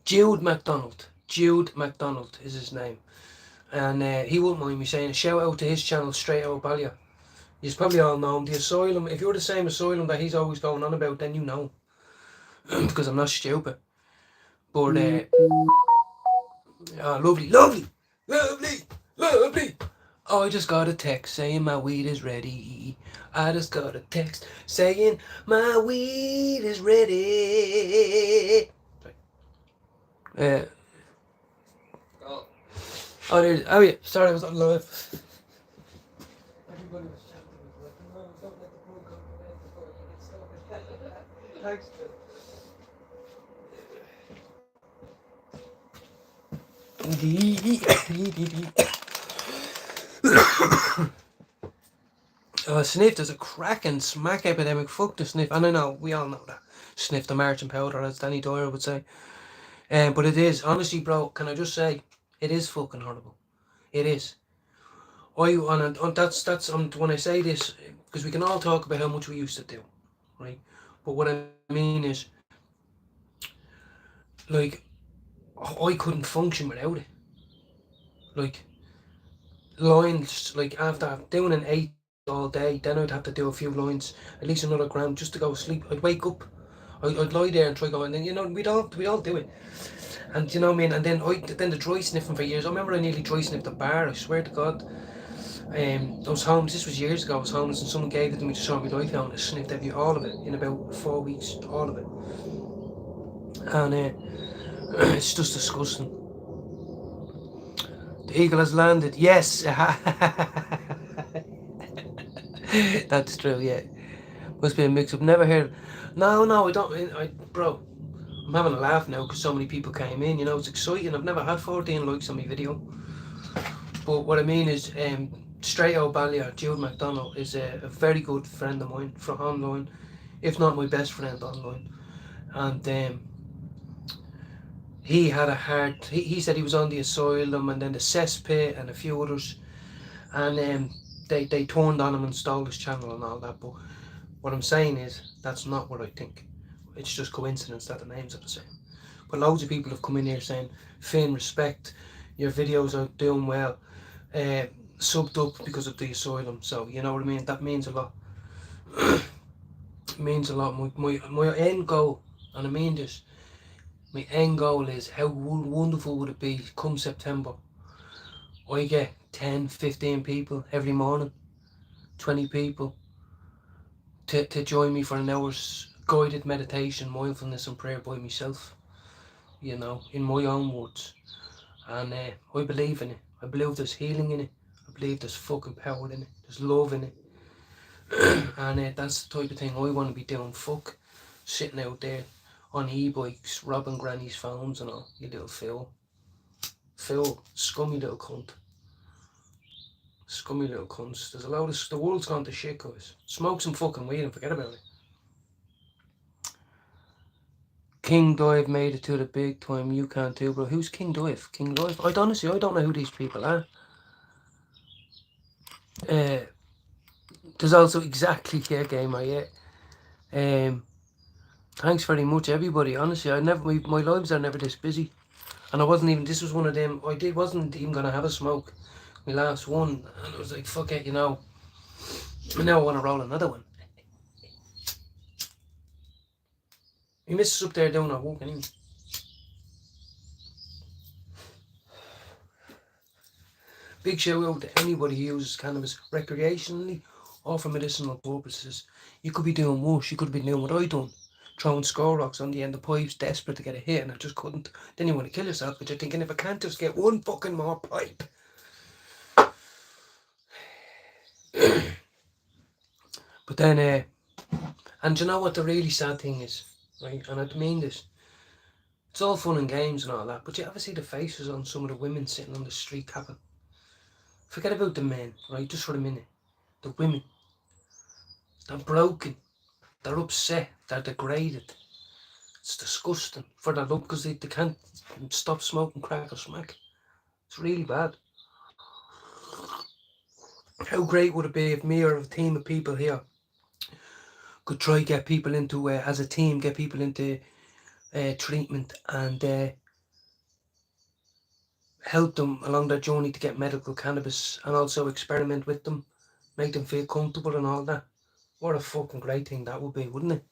Jude McDonald. Jude McDonald is his name. And he wouldn't mind me saying a shout out to his channel, Straight Out Ballia. You probably all know him. The Asylum, if you're the same Asylum that he's always going on about, then you know. Because I'm not stupid. But, lovely. Oh, I just got a text saying my weed is ready. I just got a text saying my weed is ready. Oh, yeah, sorry, I was on live. Everybody was chatting to me, like, no, don't let the pool come to bed before you get started. Thanks, Sniff, there's a cracking smack epidemic. Fuck the sniff. And I know, we all know that. Sniff the marching powder, as Danny Dyer would say. But it is, honestly, bro, can I just say, it is fucking horrible. It is. That's when I say this, because we can all talk about how much we used to do, right? But what I mean is, like, I couldn't function without it. Like, lines, like, after doing an 8 all day, then I'd have to do a few lines, at least another gram, just to go to sleep. I'd wake up, I'd lie there and try going, and you know, we'd all do it. And you know what I mean? And then the dry sniffing for years. I remember I nearly dry sniffed a bar, I swear to God. I was homeless, this was years ago, I was homeless and someone gave it to me to sort my life out and I sniffed all of it in about 4 weeks, all of it. And it's just disgusting. The eagle has landed, yes! That's true, yeah. Must be a mix-up, never heard. No, I don't, bro, I'm having a laugh now because so many people came in, you know, it's exciting. I've never had 14 likes on my video. But what I mean is, Straight O'Balia, Jude McDonald, is a very good friend of mine from online, if not my best friend online. And he had a hard, he said he was on the asylum and then the cesspit and a few others. And they turned on him and stole his channel and all that. But what I'm saying is, that's not what I think. It's just coincidence that the names are the same. But loads of people have come in here saying, Finn, respect, your videos are doing well. Subbed up because of the asylum, so you know what I mean. That means a lot. It means a lot. My end goal, and I mean this, my end goal is how wonderful would it be come September. I get 10, 15 people every morning, 20 people to join me for an hour's guided meditation, mindfulness and prayer by myself, you know, in my own words. And I believe in it. I believe there's healing in it. I believe there's fucking power in it. There's love in it. And that's the type of thing I want to be doing. Fuck sitting out there on e-bikes, robbing granny's phones and all. You little Phil. Phil, scummy little cunt. Scummy little cunts. There's a load of... The world's gone to shit, guys. Smoke some fucking weed and forget about it. King Dive made it to the big time. You can too, bro. Who's King Dive? King Dive? I don't know who these people are. There's also exactly gamer, yeah. Thanks very much, everybody. Honestly, my lives are never this busy, and I wasn't even. This was one of them. Wasn't even gonna have a smoke. My last one, and I was like, fuck it, you know. And now I want to roll another one. My missus up there doing her work anyway. Big shout out to anybody who uses cannabis recreationally or for medicinal purposes. You could be doing worse. You could be doing what I done. Throwing score rocks on the end of pipes, desperate to get a hit, and I just couldn't. Then you want to kill yourself, but you're thinking, if I can't just get one fucking more pipe. But then, and you know what the really sad thing is, right? And I mean this. It's all fun and games and all that, but you ever see the faces on some of the women sitting on the street tapping? Forget about the men, right? Just for a minute. The women. They're broken. They're upset. They're degraded. It's disgusting for their love because they can't stop smoking crack or smack. It's really bad. How great would it be if me or a team of people here could try get people into, as a team, get people into treatment and help them along their journey to get medical cannabis and also experiment with them, make them feel comfortable and all that. What a fucking great thing that would be, wouldn't it?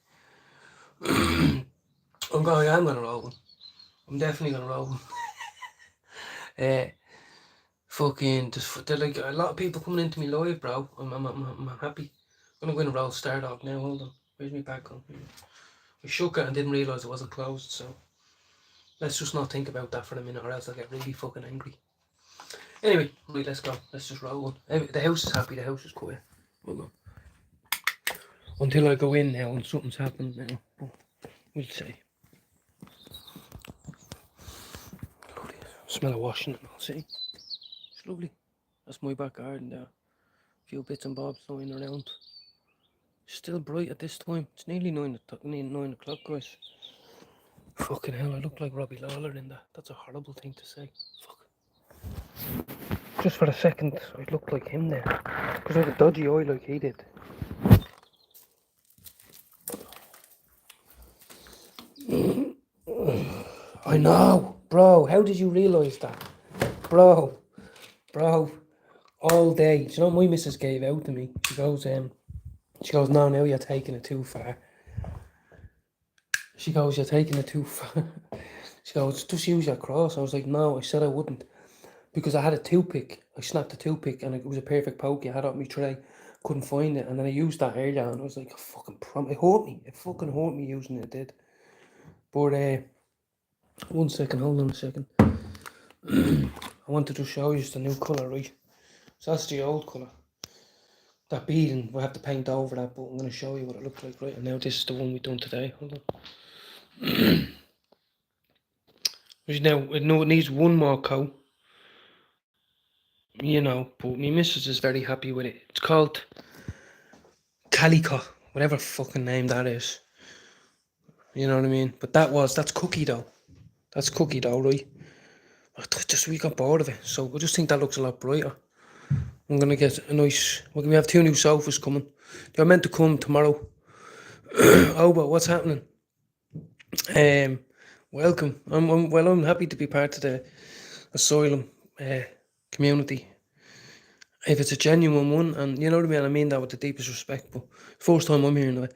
I'm gonna roll one. I'm definitely gonna roll one. Fucking, there's like a lot of people coming into me live, bro. I'm happy. I'm gonna go in a roll start off now. Hold on. Where's my back on? I shook it and didn't realise it wasn't closed, so let's just not think about that for a minute or else I'll get really fucking angry. Anyway, right, let's go. Let's just roll one. The house is happy, the house is quiet. Hold on. Until I go in now and something's happened now. But we'll see. Lovely. Smell of washing and all, see? It's lovely. That's my back garden there. A few bits and bobs lying around. Still bright at this time. It's nearly 9 o'clock, guys. Fucking hell, I look like Robbie Lawler in that. That's a horrible thing to say. Fuck. Just for a second, I looked like him there. Because I had a dodgy eye like he did. I know, bro. How did you realise that? Bro. All day. Do you know what my missus gave out to me? She goes, no, now you're taking it too far. She goes, you're taking it too far. She goes, just use your cross. I was like, no, I said I wouldn't. Because I had a toothpick. I snapped a toothpick and it was a perfect poke. I had it on my tray. Couldn't find it. And then I used that earlier and I was like, it hurt me. It fucking hurt me using it, it did. But, 1 second, hold on a second. I wanted to show you the new colour, right? So that's the old colour. That beading, we'll have to paint over that, but I'm going to show you what it looks like, right? And now this is the one we done today. Hold on. Now, it needs one more coat. You know, but my missus is very happy with it. It's called Calico, whatever fucking name that is. You know what I mean? But that's Cookie Dough. That's Cookie Dough, right? We got bored of it, so I just think that looks a lot brighter. I'm gonna get a nice. We have 2 new sofas coming. They're meant to come tomorrow. Oh, but what's happening? Welcome. I'm happy to be part of the asylum community. If it's a genuine one, and you know what I mean, I mean that with the deepest respect. But first time I'm hearing of it.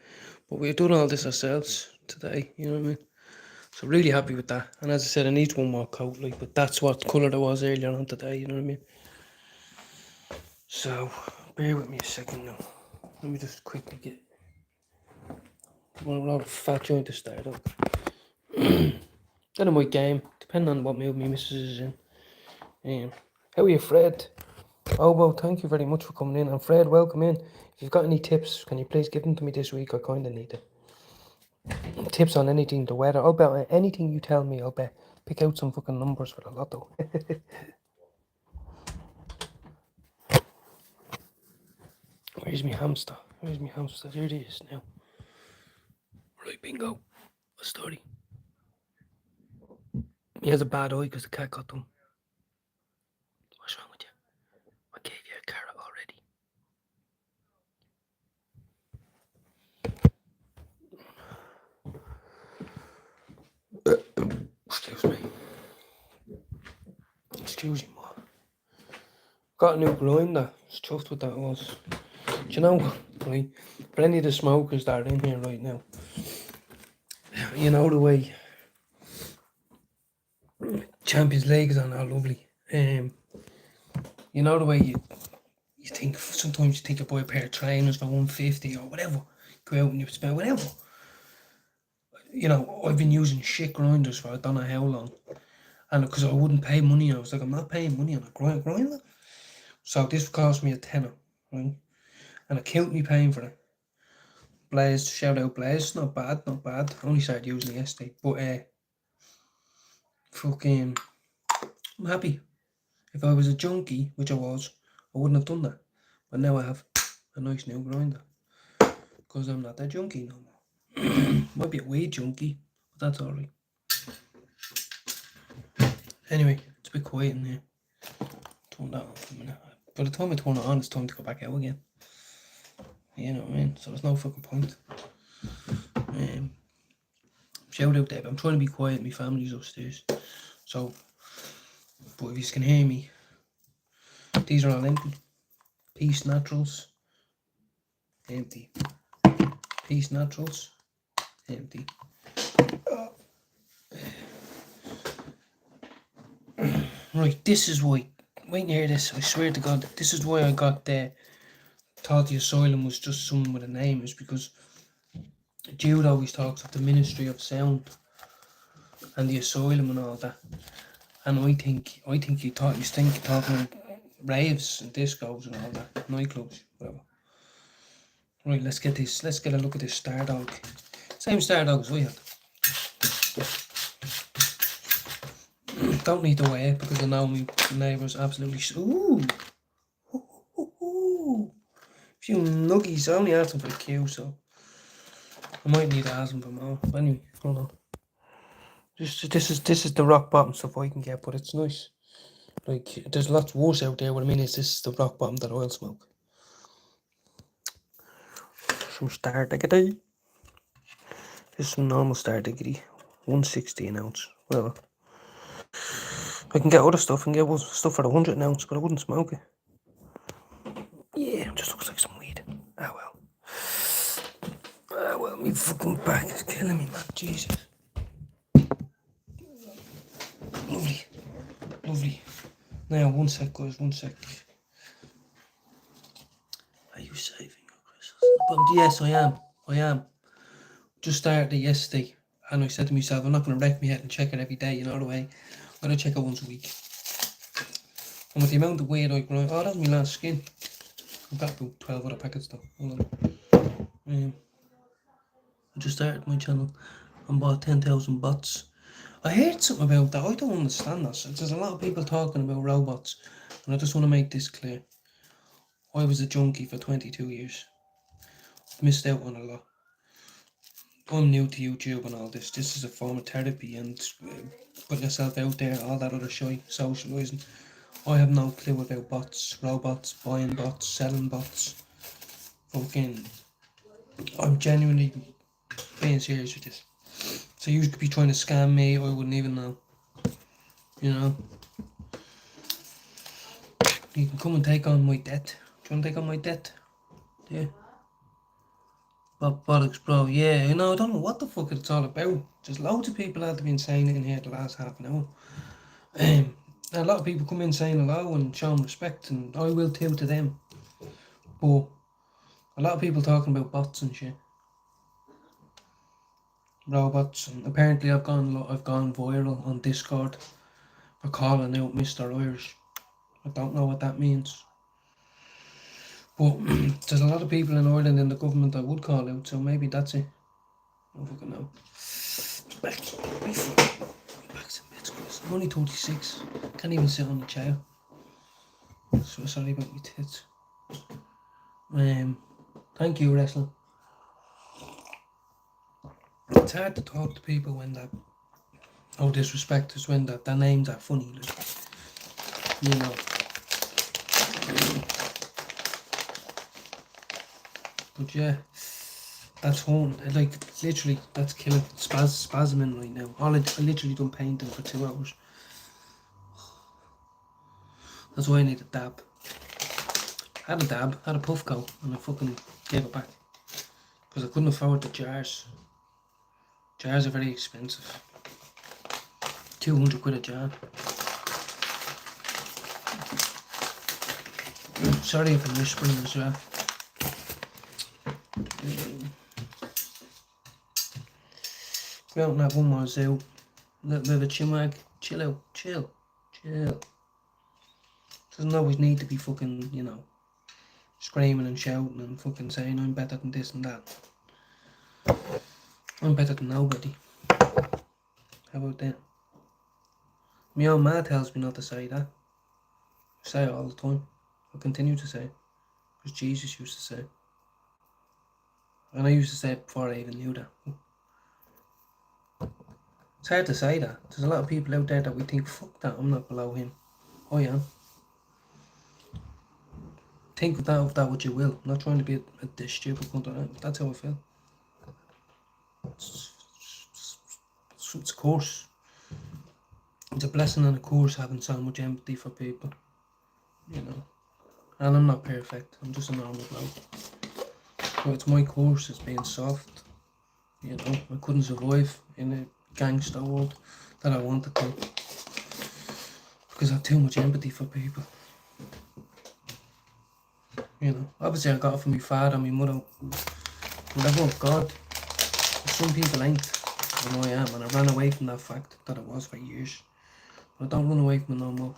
But we're doing all this ourselves today. You know what I mean? So really happy with that. And as I said, I need one more coat, like, but that's what colour there was earlier on today. You know what I mean? So bear with me a second now. Let me just quickly get one fat joint to start up. Then I might game, depending on what mood my missus is in. How are you, Fred? Oh, well, thank you very much for coming in. And Fred, welcome in. If you've got any tips, can you please give them to me this week? I kind of need it. Tips on anything, the weather. I'll bet anything you tell me, I'll bet. Pick out some fucking numbers for the lotto. Where's my hamster? Where's my hamster? There it is now. Right, bingo. A story. He has a bad eye because the cat got them. What's wrong with you? I gave you a carrot already. Excuse me. Excuse me, man. Got a new grinder. It's chuffed with that was. Do you know what, right? For any of the smokers that are in here right now, you know the way Champions League is on how lovely. You know the way you think, sometimes you think you buy a pair of trainers for 150 or whatever, go out and you spend whatever. You know, I've been using shit grinders for I don't know how long, and because I wouldn't pay money, I was like, I'm not paying money on a grinder. So this cost me a tenner, right? And it killed me paying for it. Blaze, shout out Blaze, not bad. I only started using it yesterday, but fucking, I'm happy. If I was a junkie, which I was, I wouldn't have done that. But now I have a nice new grinder, because I'm not that junkie no more. Might be a weed junkie, but that's alright. Anyway, it's a bit quiet in here. Turn that on for a minute. By the time I turn it on, it's time to go back out again. You know what I mean? So there's no fucking point. Shout out there, I'm trying to be quiet, my family's upstairs. So, but if you can hear me, these are all empty. Peace Naturals, empty. Peace Naturals, empty. Right, this is why, wait to hear this, I swear to God, this is why I got thought the asylum was just someone with a name, is because Jude always talks of the Ministry of Sound and the asylum and all that. And I think you think talking about raves and discos and all that, nightclubs, whatever. Right, let's get a look at this Stardog. Same Stardog as we had. Don't need to wear it because I know my neighbours absolutely. Ooh! Few nuggies. I only asked them for the queue, so I might need to ask them for more. But anyway, hold on. This is the rock bottom stuff I can get, but it's nice. Like, there's lots worse out there. What I mean is, this is the rock bottom that I'll smoke. Some Star Diggity. This is some normal Star Diggity. 160 an ounce. Well, I can get other stuff. I can get stuff for 100 an ounce, but I wouldn't smoke it. Yeah, it just looks like some weed. Ah well. Me fucking back is killing me, man. Jesus. Lovely. Now, one sec, guys, one sec. Are you saving your crystals? But yes, I am. I am. Just started it yesterday, and I said to myself, I'm not going to wreck my head and check it every day, you know the way. I'm going to check it once a week. And with the amount of weight I grow, oh, that's my last skin. I've got about 12 other packets though. Hold on. I just started my channel and bought 10,000 bots. I heard something about that. I don't understand that. There's a lot of people talking about robots, and I just want to make this clear. I was a junkie for 22 years. Missed out on a lot. I'm new to YouTube and all this. This is a form of therapy and putting yourself out there, all that other shit, socialising. I have no clue about bots, robots, buying bots, selling bots. Fucking, I'm genuinely being serious with this. So you could be trying to scam me, I wouldn't even know. You know? You can come and take on my debt. Do you want to take on my debt? Yeah. Bollocks, bro. Yeah, you know, I don't know what the fuck it's all about. There's loads of people that have been saying it in here the last half an hour. A lot of people come in saying hello and showing respect, and I will too to them. But a lot of people talking about bots and shit. Robots, and apparently I've gone viral on Discord for calling out Mr. Irish. I don't know what that means. But there's a lot of people in Ireland in the government I would call out, so maybe that's it. I don't fucking know. Back's in bed, guys. I'm only 26. Can't even sit on the chair. So sorry about my tits. Thank you, wrestling. It's hard to talk to people when that disrespect is when their names are funny, like, you know. But yeah, that's home. Like literally, that's killing spasming right now. I literally done painting for 2 hours. That's why I need a dab. Had a dab, had a puff go, and I fucking gave it back because I couldn't afford the jars. Jars are very expensive. 200 quid a jar. Sorry if I'm whispering as well. Go out and have one more zoo. A little bit of a chinwag. Chill out. Chill. Doesn't always need to be fucking, you know, screaming and shouting and fucking saying I'm better than this and that. I'm better than nobody. How about that? My own ma tells me not to say that. I say it all the time. I'll continue to say it. Because Jesus used to say it. And I used to say it before I even knew that. It's hard to say that. There's a lot of people out there that we think, fuck that, I'm not below him. I am. Think of that what you will. I'm not trying to be a stupid cunt. That's how I feel. It's a course. It's a blessing and a course having so much empathy for people. You know. And I'm not perfect. I'm just a normal bloke. But it's my course, it's being soft. You know, I couldn't survive in a gangster world that I wanted to. Because I have too much empathy for people. You know, obviously I got it from my father and my mother. But I want God. Some people ain't. And I am. And I ran away from that fact that I was for years. But I don't run away from it no more.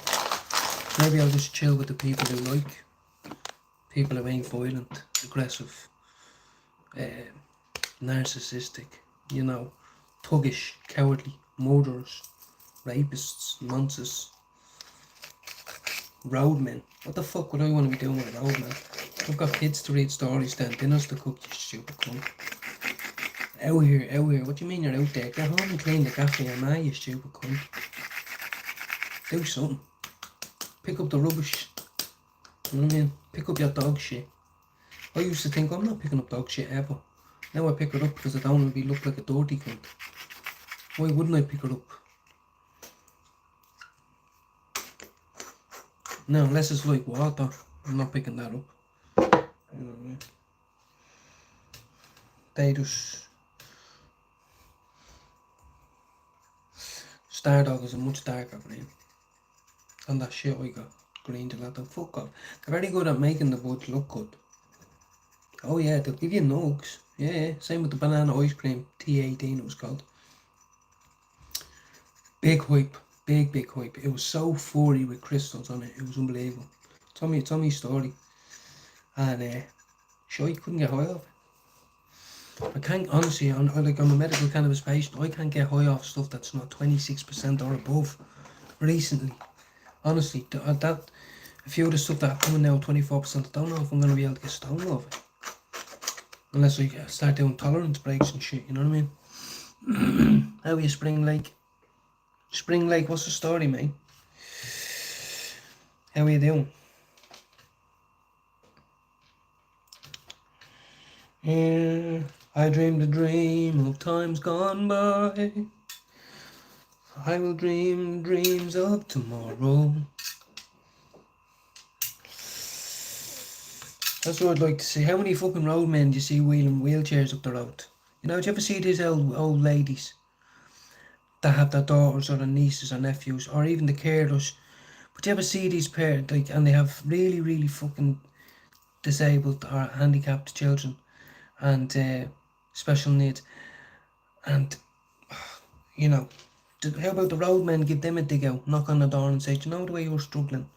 Maybe I'll just chill with the people who like. People who ain't violent, aggressive, narcissistic, you know, thuggish, cowardly, murderers, rapists, nonsense, roadmen. What the fuck would I want to be doing with a roadman? I've got kids to read stories to and dinners to cook, you stupid cunt. Out here, what do you mean you're out there? Get home and clean the gaff for your ma, you stupid cunt. Do something. Pick up the rubbish. You know what I mean? Pick up your dog shit. I used to think I'm not picking up dog shit ever. Now I pick it up because I don't want to look like a dirty cunt. Why wouldn't I pick it up? No, unless it's like water, I'm not picking that up. You know what I mean? They just... Stardog is a much darker breed. on that shit I got. Green gelato. Fuck off. They're very good at making the buds look good. Oh yeah, they'll give you nugs. Yeah, same with the banana ice cream. T18 it was called. Big hype. Big hype. It was so furry with crystals on it. It was unbelievable. It's on me story. And sure, you couldn't get high off it. I can't, honestly, I'm a medical cannabis patient. I can't get high off stuff that's not 26% or above. Recently, honestly, that a few of the stuff that are coming now 24%, I don't know if I'm going to be able to get stoned off it. Unless I start doing tolerance breaks and shit, you know what I mean? How are you, Spring Lake? Spring Lake, what's the story, mate? How are you doing? Yeah, I dreamed a dream of times gone by. I will dream dreams of tomorrow. That's what I'd like to see. How many fucking roadmen do you see wheeling wheelchairs up the road? You know, do you ever see these old ladies that have their daughters or their nieces or nephews, or even the carers? But do you ever see these pair, like, and they have really fucking disabled or handicapped children and special needs, and you know, how about the roadmen? Give them a dig out, knock on the door and say, do you know the way you're struggling?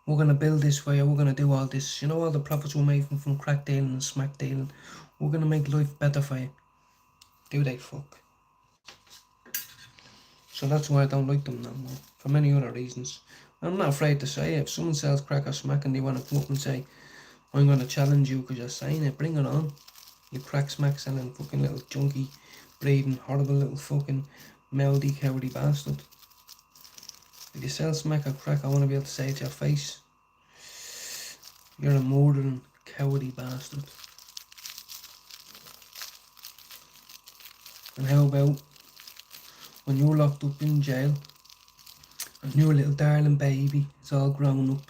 We're going to build this for you, we're going to do all this. You know all the profits we're making from crack dealing and smack dealing? We're going to make life better for you. Do they fuck? So that's why I don't like them no more, for many other reasons. I'm not afraid to say it. If someone sells crack or smack and they want to come up and say, I'm going to challenge you because you're saying it, bring it on. You crack smack selling fucking little junky, breeding, horrible little fucking mouthy, cowardly bastard. If you sell smack or crack, I want to be able to say it to your face. You're a murdering, cowardly bastard. And how about when you're locked up in jail and your little darling baby is all grown up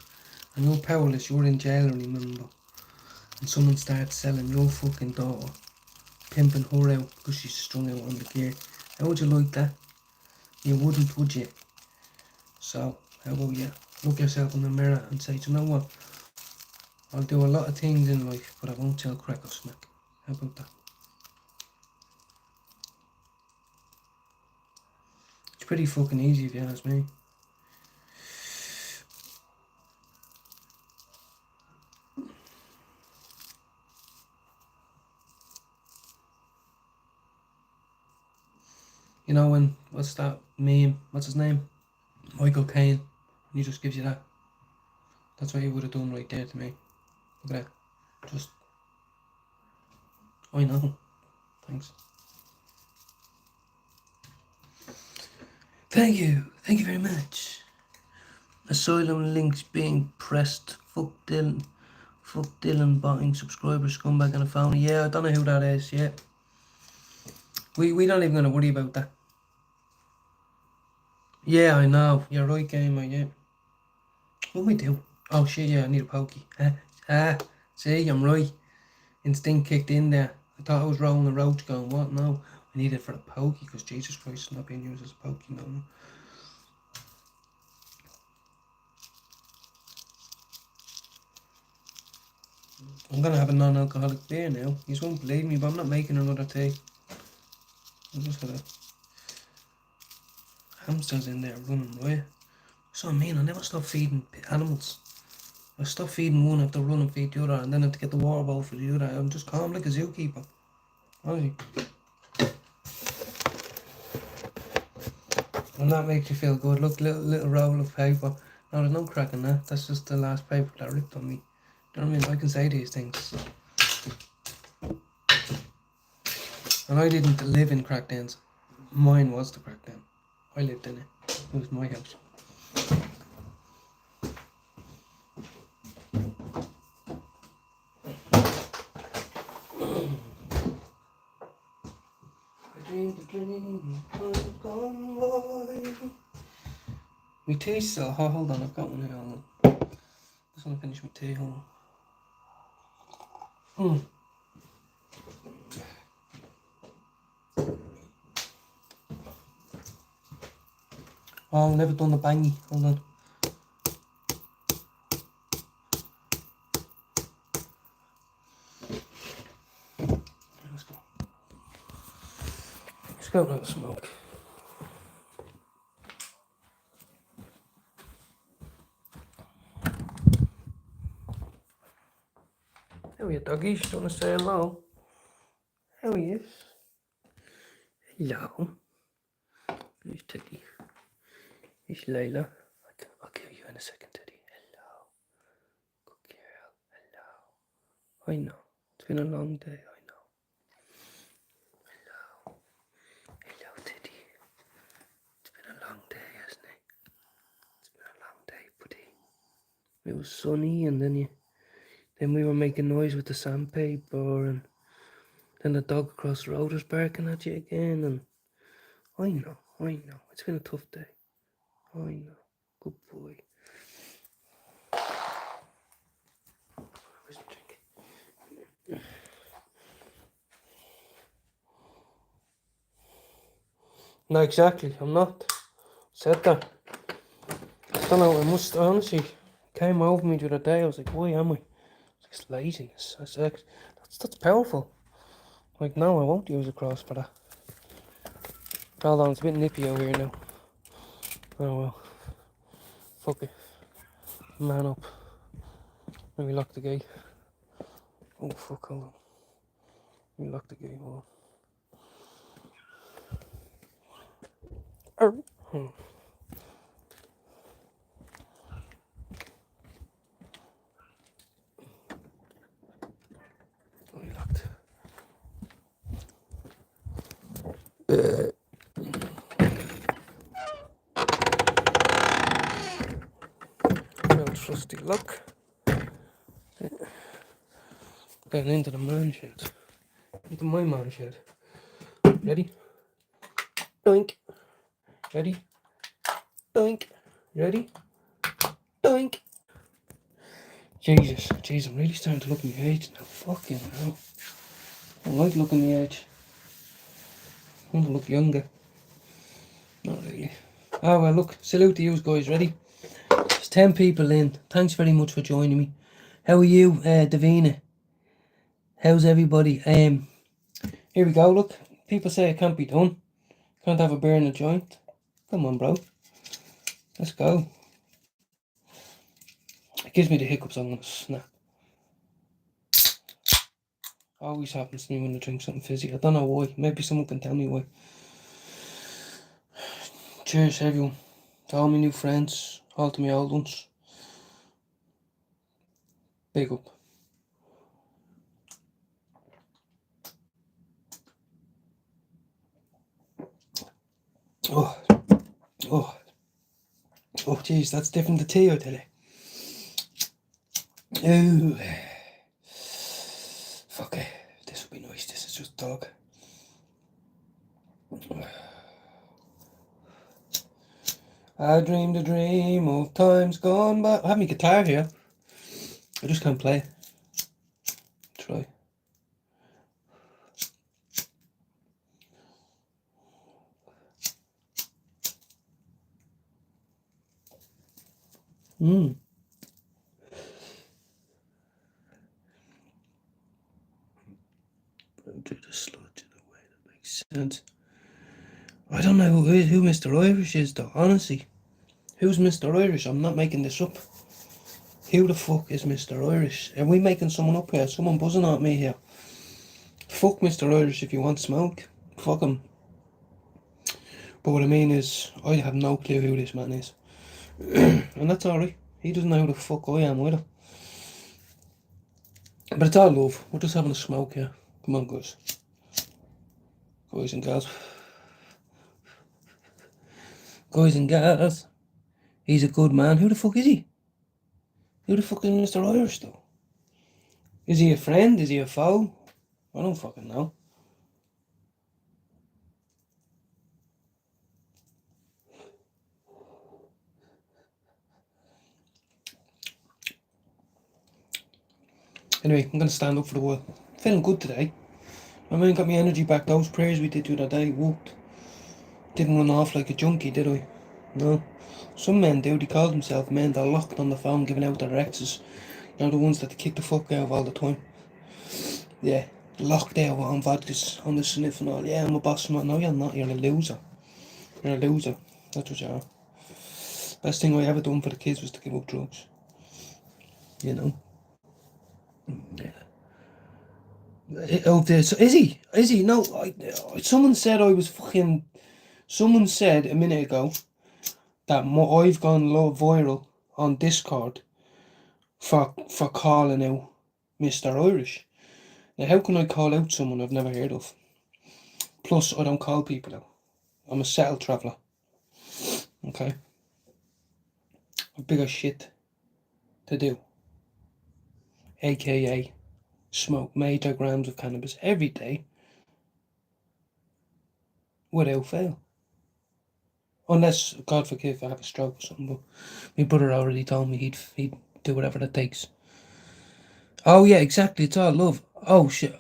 and you're powerless, you're in jail, remember, and someone starts selling your fucking daughter, pimping her out because she's strung out on the gear? How would you like that? You wouldn't, would you? So, how about you look yourself in the mirror and say, do you know what? I'll do a lot of things in life, but I won't sell crack or smack. How about that? It's pretty fucking easy if you ask me. You know when, what's that meme? What's his name? Michael Caine. And he just gives you that. That's what he would have done right there to me. Look at that. Just, I know. Thanks. Thank you very much. Asylum links being pressed. Fuck Dylan buying subscribers, scumbag and a phone. Yeah, I don't know who that is yet. We not even gonna worry about that. Yeah, I know. You're right, gamer, yeah. What do we do? Oh shit, yeah, I need a pokey. See, I'm right. Instinct kicked in there. I thought I was rolling the roach going, what? No, I need it for a pokey because Jesus Christ is not being used as a pokey no more. I'm gonna have a non-alcoholic beer now. You won't believe me, but I'm not making another tea. I'm just gonna... Hamsters in there running away. So I mean, I never stop feeding animals. I stop feeding one, I have to run and feed the other, and then I have to get the water bowl for the other. I'm just calm like a zookeeper. Honestly. And that makes you feel good. Look, little roll of paper. No, there's no crack in that. That's just the last paper that ripped on me. You know what I mean? I can say these things. And I didn't live in crack dens. Mine was the crack den. I lived in it. It was my house. My tea's still hot. Hold on, I've got one here. Hold on. Just want to finish my tea. Hold on. Oh, I've never done the bangy. Hold on. Let's go. Let's go and smoke. How are you, doggies? Do you want to say hello? How are you? Hello. Here's Teddy. Here's Layla. I'll kill you in a second, Teddy. Hello. Good girl. Hello. I know. It's been a long day, I know. Hello. Hello, Teddy. It's been a long day, hasn't it? It's been a long day, buddy. It was sunny and then we were making noise with the sandpaper and then the dog across the road was barking at you again and I know. It's been a tough day. I know. Good boy. Where's my drink? No, exactly. I'm not. Said that. I don't know. I must honestly came over me the other day. I was like, why am I? It's laziness. I said, that's powerful. Like, no, I won't use a cross for that. Hold on, it's a bit nippy over here now. Oh well. Fuck it. Man up. Let me lock the gate. Oh fuck, hold on. Let me lock the gate, hold on. Let me locked. Well, trusty lock. Going into the man shed. Into my man shed. Ready? Doink. Ready? Doink. Ready? Doink. Jesus, I'm really starting to look at my age now. Fucking hell. I like looking my age. I want to look younger. Not really. Oh well, look, salute to you guys, ready? There's 10 people in. Thanks very much for joining me. How are you, Davina? How's everybody? Here we go, look. People say it can't be done. Can't have a beer in a joint. Come on, bro. Let's go. It gives me the hiccups, I'm gonna snap. Always happens to me when I drink something fizzy. I don't know why. Maybe someone can tell me why. Cheers, everyone. To all my new friends, all to my old ones. Big up. Oh, jeez, that's different to tea, I tell you. Oh, fuck it. This will be nice. This is just dog. I dreamed a dream of times gone by. I have my guitar here. I just can't play. Try. Do the sludge in a way that makes sense. I don't know who Mr. Irish is though, honestly. Who's Mr. Irish? I'm not making this up. Who the fuck is Mr. Irish? Are we making someone up here? Someone buzzing at me here. Fuck Mr. Irish if you want smoke. Fuck him. But what I mean is, I have no clue who this man is. And that's alright. He doesn't know who the fuck I am either. But it's all love. We're just having a smoke here. Come on, guys. Guys and gals. Guys and gals. He's a good man. Who the fuck is he? Who the fuck is Mr. Irish though? Is he a friend? Is he a foe? I don't fucking know. Anyway, I'm gonna stand up for the while. Feeling good today. My man got my energy back. Those prayers we did the other day worked. Didn't run off like a junkie, did I? No. Some men do, they call themselves men, they're locked on the phone giving out their exes. You know, the ones that they kick the fuck out of all the time. Yeah. Locked out on vodkas, on the sniff and all. Yeah, I'm a boss man. No, you're not. You're a loser. You're a loser. That's what you are. Best thing I ever done for the kids was to give up drugs. You know? Yeah. Oh, so is he? Is he? No, someone said I was fucking... Someone said a minute ago that I've gone viral on Discord for calling out Mr. Irish. Now, how can I call out someone I've never heard of? Plus, I don't call people out. I'm a settled traveller. Okay? A bigger shit to do. AKA smoke major grams of cannabis every day without fail. Unless, God forgive, I have a stroke or something, but my brother already told me he'd do whatever it takes. Oh yeah, exactly, it's all love. Oh shit.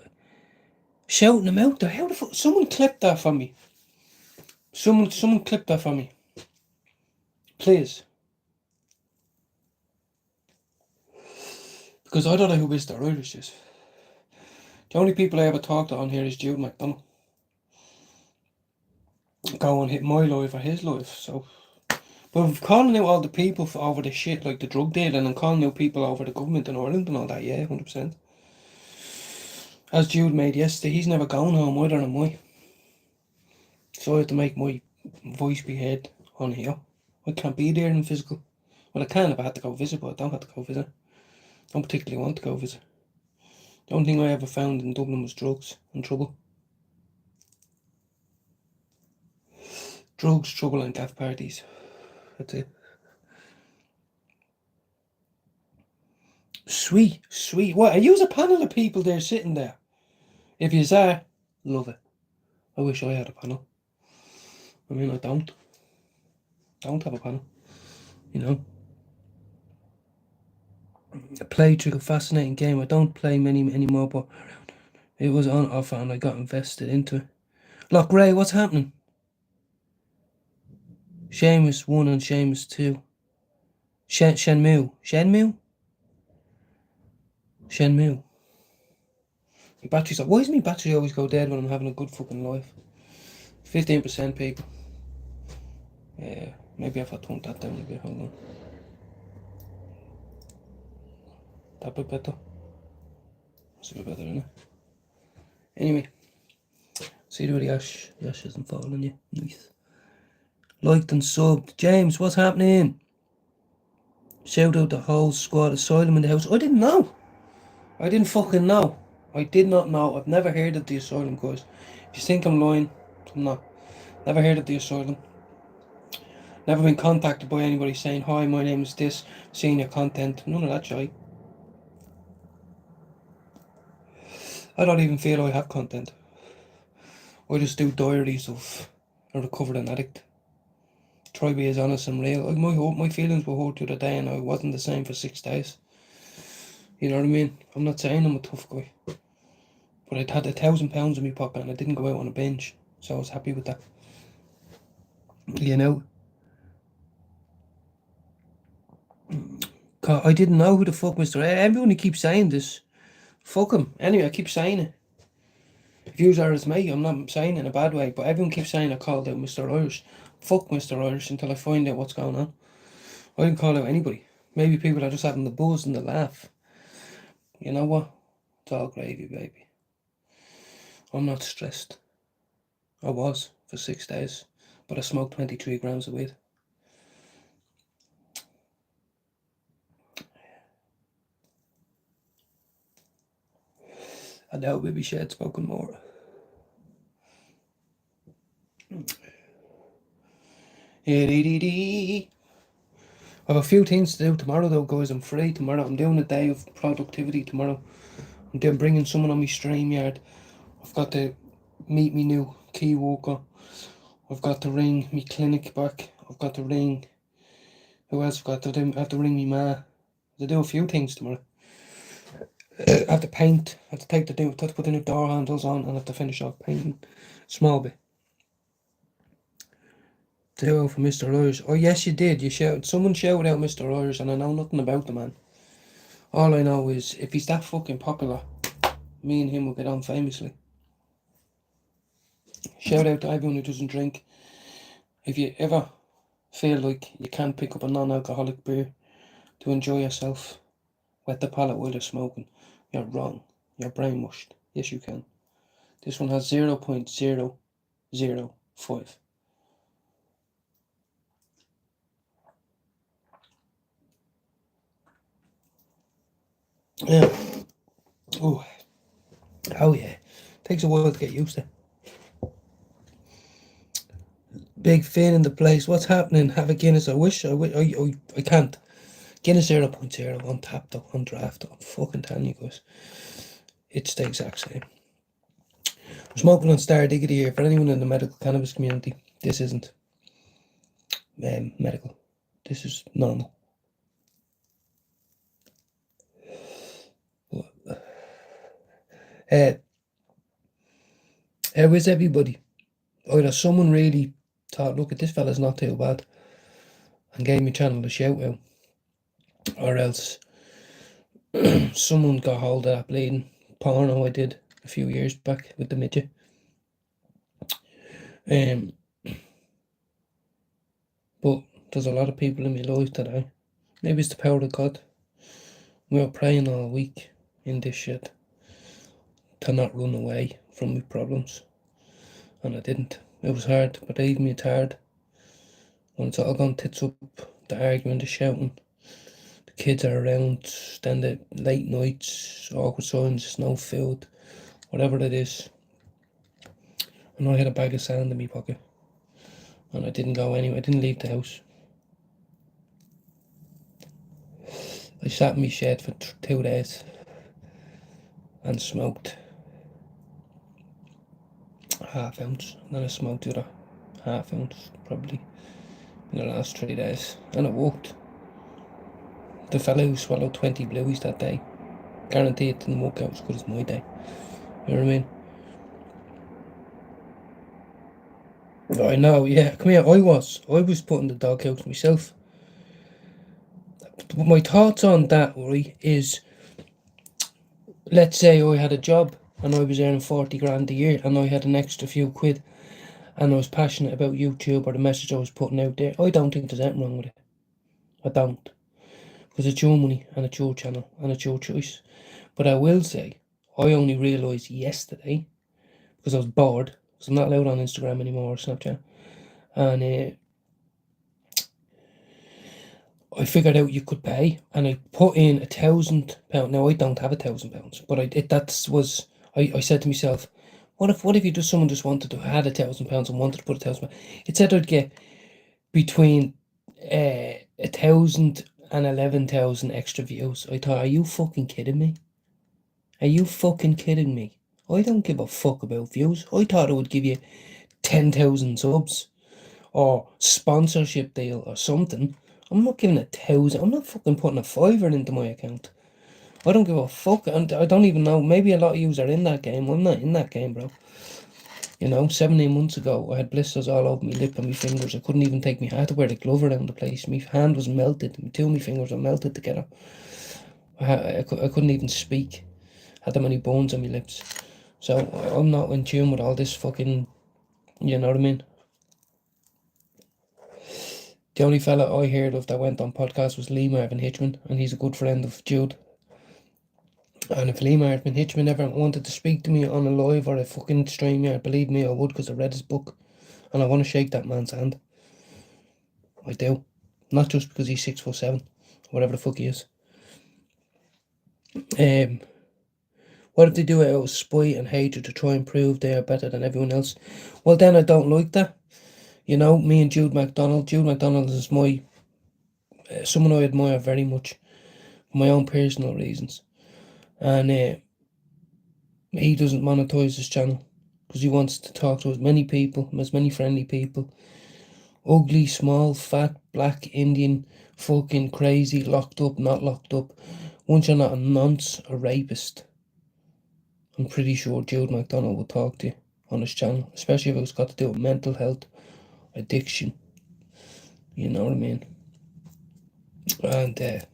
Shouting him out there. How the fuck? Someone clip that for me. Someone clip that for me. Please. Because I don't know who Mr. Irish is. The only people I ever talked to on here is Jude McDonald. Go and hit my life or his life, so... But calling out all the people over the shit, like the drug dealing, and calling out people over the government in Ireland and all that, yeah, 100%. As Jude made yesterday, he's never going home either, am I? So I have to make my voice be heard on here. I can't be there in physical. Well, I can if I had to go visit, but I don't have to go visit. I don't particularly want to go visit. The only thing I ever found in Dublin was drugs and trouble. Drugs, trouble and gaff parties. That's it. Sweet, sweet. What? Are you a panel of people there sitting there? If you are, love it. I wish I had a panel. I mean, I don't. I don't have a panel. You know. I played through a fascinating game. I don't play many anymore, but it was on offer and I got invested into it. Look, Ray, what's happening? Seamus 1 and Seamus 2. Shenmue. Shenmue? Shenmue. My battery's up. Why does my battery always go dead when I'm having a good fucking life? 15% people. Yeah, maybe if I tone that down a bit, hold on. That bit better. That's a bit better, isn't it? Anyway. See the ash isn't falling yet. Nice. Liked and subbed. James, what's happening? Shout out the whole squad. Asylum in the house. I didn't know. I didn't fucking know. I did not know. I've never heard of the Asylum, guys. If you think I'm lying, I'm not. Never heard of the Asylum. Never been contacted by anybody saying, hi, my name is this, seeing your content. None of that shit. I don't even feel I have content. I just do diaries of a recovered addict. Try to be as honest and real. Like my feelings were hurt the other day and I wasn't the same for 6 days. You know what I mean? I'm not saying I'm a tough guy. But I'd had £1,000 in my pocket and I didn't go out on a binge. So I was happy with that. You know? I didn't know who the fuck Mr. Everyone keeps saying this. Fuck him. Anyway, I keep saying it. If you are as me, I'm not saying it in a bad way, but everyone keeps saying I called out Mr. Irish. Fuck Mr. Irish until I find out what's going on. I didn't call out anybody. Maybe people are just having the buzz and the laugh. You know what? It's all gravy, baby. I'm not stressed. I was for 6 days, but I smoked 23 grams of weed. I doubt maybe she had spoken more. I have a few things to do tomorrow though, guys. I'm free tomorrow. I'm doing a day of productivity tomorrow. I'm bringing someone on my StreamYard. I've got to meet me new key worker. I've got to ring me clinic back. I've got to ring... Who else I've got to do? I have to ring me ma. I have to do a few things tomorrow. I have to paint. I have to put the new door handles on and I have to finish off painting. Small bit. 2-0 for Mr. Irish. Oh, yes, you did. Someone shouted out Mr. Irish, and I know nothing about the man. All I know is, if he's that fucking popular, me and him will get on famously. Shout out to everyone who doesn't drink. If you ever feel like you can't pick up a non-alcoholic beer to enjoy yourself, wet the palate while you're smoking, you're wrong. You're brainwashed. Yes, you can. This one has 0.005. Yeah. Oh yeah. Takes a while to get used to. Big Finn in the place. What's happening? Have a Guinness. I can't. Guinness 0.0 on tap though, on draft though. I'm fucking telling you guys. It's the exact same. I'm smoking on Star Diggity here. For anyone in the medical cannabis community, this isn't medical. This is normal. How is everybody? Either someone really thought, look, at this fella's not too bad, and gave me channel a shout out, or else someone got hold of that bleeding porno I did a few years back with the midget. But there's a lot of people in my life today. Maybe it's the power of God. We were praying all week in this shit to not run away from my problems, and I didn't. It was hard, believe me, it's hard. When it's all gone tits up, the arguing, the shouting, the kids are around, then the late nights, awkward silence, no food, whatever it is. And I had a bag of sand in my pocket, and I didn't go anywhere. I didn't leave the house. I sat in my shed for 2 days and smoked half ounce, and then I smoked the other half ounce probably in the last 3 days, and it worked. The fellow who swallowed 20 blueies that day, guarantee it didn't work out as good as my day. You know what I mean? I know, yeah. Come here, I was putting the doghouse myself. But my thoughts on that, right, is, let's say I had a job and I was earning 40 grand a year and I had an extra few quid and I was passionate about YouTube or the message I was putting out there. I don't think there's anything wrong with it. I don't. Because it's your money and it's your channel and it's your choice. But I will say, I only realised yesterday, because I was bored, because I'm not allowed on Instagram anymore or Snapchat, and I figured out you could pay, and I put in £1,000. Now I don't have £1,000, but I said to myself, what if someone just wanted to had £1,000 and wanted to put £1,000? It said I'd get between 1,000 and 11,000 extra views. I thought, are you fucking kidding me? Are you fucking kidding me? I don't give a fuck about views. I thought it would give you 10,000 subs or sponsorship deal or something. I'm not giving 1,000. I'm not fucking putting a fiver into my account. I don't give a fuck. And I don't even know. Maybe a lot of yous are in that game. I'm not in that game, bro. You know, 17 months ago, I had blisters all over my lip and my fingers. I couldn't even take my hat to wear the glove around the place. My hand was melted. Two of my fingers were melted together. I couldn't even speak. Had that many bones on my lips. So I'm not in tune with all this fucking, you know what I mean? The only fella I heard of that went on podcast was Lee Marvin Hitchman, and he's a good friend of Jude. And if Lee Marvin Hitchman ever wanted to speak to me on a live or a fucking stream, yeah, believe me, I would, because I read his book, and I want to shake that man's hand. I do. Not just because he's 6'7", whatever the fuck he is. What if they do it out of spite and hatred to try and prove they are better than everyone else? Well, then I don't like that. You know, me and Jude McDonald. Jude McDonald is someone I admire very much for my own personal reasons. And he doesn't monetize his channel because he wants to talk to as many people, as many friendly people. Ugly, small, fat, black, Indian, fucking crazy, locked up, not locked up. Once you're not a nonce, a rapist, I'm pretty sure Jude McDonald will talk to you on his channel, especially if it's got to do with mental health, addiction, You know what I mean? And,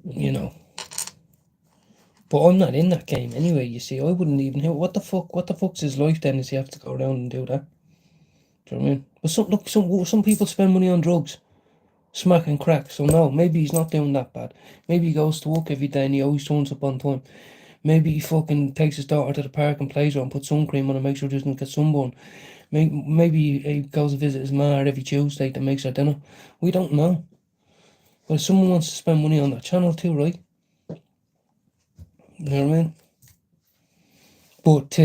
you know. But I'm not in that game anyway, you see. I wouldn't even hear, what the fuck's his life then, is he have to go around and do that? Do you know what I mean? But some people spend money on drugs, smacking crack, so no, maybe he's not doing that bad. Maybe he goes to work every day and he always turns up on time. Maybe he fucking takes his daughter to the park and plays her and puts sun cream on and makes sure she doesn't get sunburn. Maybe he goes to visit his ma every Tuesday to make her dinner. We don't know. But if someone wants to spend money on that channel too, right? You know what I mean? But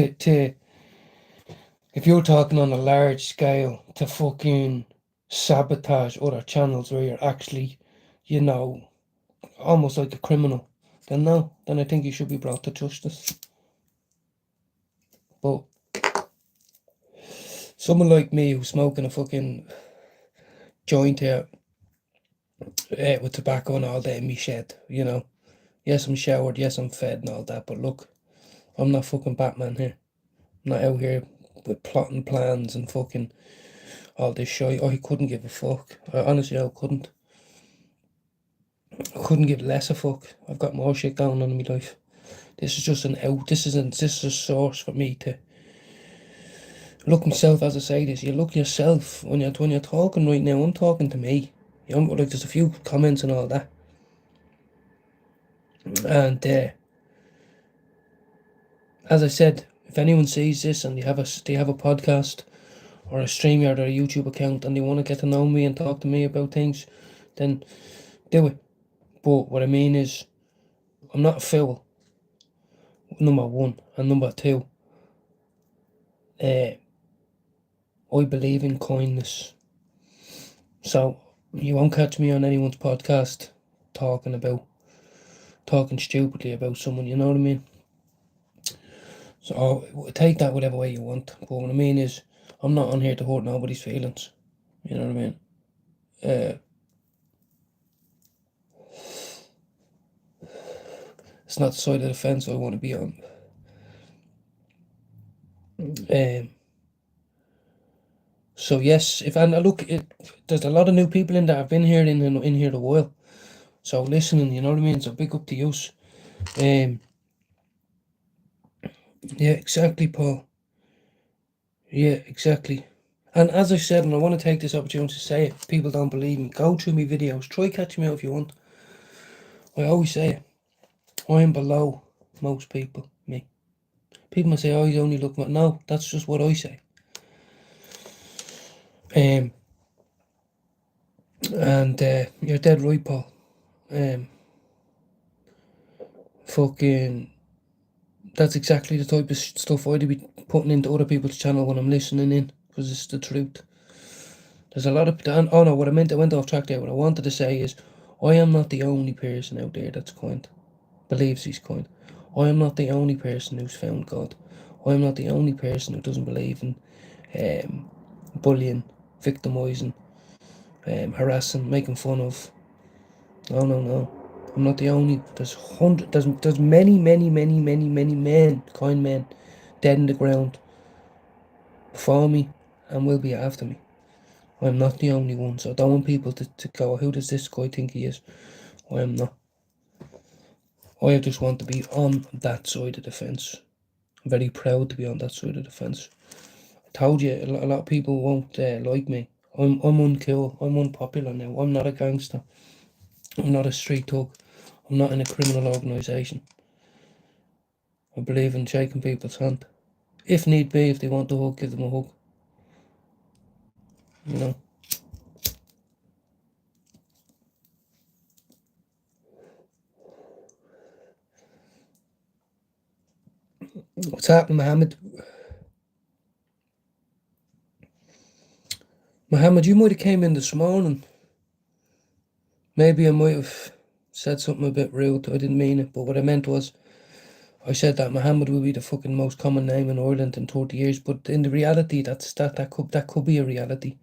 if you're talking on a large scale to fucking sabotage other channels where you're actually, you know, almost like a criminal, then no, then I think you should be brought to justice. But someone like me who's smoking a fucking joint here with tobacco and all that in me shed, you know. Yes, I'm showered, yes, I'm fed and all that, but look, I'm not fucking Batman here. I'm not out here with plotting plans and fucking all this shit. I couldn't give a fuck. Honestly, I couldn't. I couldn't give less a fuck. I've got more shit going on in my life. This is just an out. This is a source for me to look myself as I say this. You look yourself when you're talking right now. I'm talking to me. You know, like there's a few comments and all that. And as I said, if anyone sees this and they have a podcast or a StreamYard or a YouTube account and they want to get to know me and talk to me about things, then do it. But what I mean is, I'm not a fool. Number one. And number two, I believe in kindness. So you won't catch me on anyone's podcast talking stupidly about someone, you know what I mean? So take that whatever way you want. But what I mean is, I'm not on here to hurt nobody's feelings. You know what I mean? It's not the side of the fence I want to be on. So yes, there's a lot of new people in that have been here in here a while. So listening, you know what I mean? So big up to you. Yeah, exactly, Paul. Yeah, exactly. And as I said, and I want to take this opportunity to say it, if people don't believe me, go through my videos, try catch me out if you want. I always say it, I am below most people, me. People might say, oh, you only look, no, that's just what I say. And you're dead right, Paul. Fucking, that's exactly the type of stuff I'd be putting into other people's channel when I'm listening in, because it's the truth. There's a lot of, oh no, I went off track there. What I wanted to say is, I am not the only person out there that's kind, believes he's kind. I am not the only person who's found God. I am not the only person who doesn't believe in bullying, victimising, harassing, making fun of. No. I'm not the only. There's many men, kind men, dead in the ground before me and will be after me. I'm not the only one, so I don't want people to go, who does this guy think he is? I am not. I just want to be on that side of the fence. I'm very proud to be on that side of the fence. I told you, a lot of people won't like me. I'm uncool. I'm unpopular now. I'm not a gangster. I'm not a street thug. I'm not in a criminal organisation. I believe in shaking people's hand. If need be, if they want a hug, give them a hug. You know. What's happening, Mohammed? Mohammed, you might have came in this morning. Maybe I might have said something a bit rude. I didn't mean it, but what I meant was, I said that Mohammed will be the fucking most common name in Ireland in 30 years, but in the reality, that could be a reality.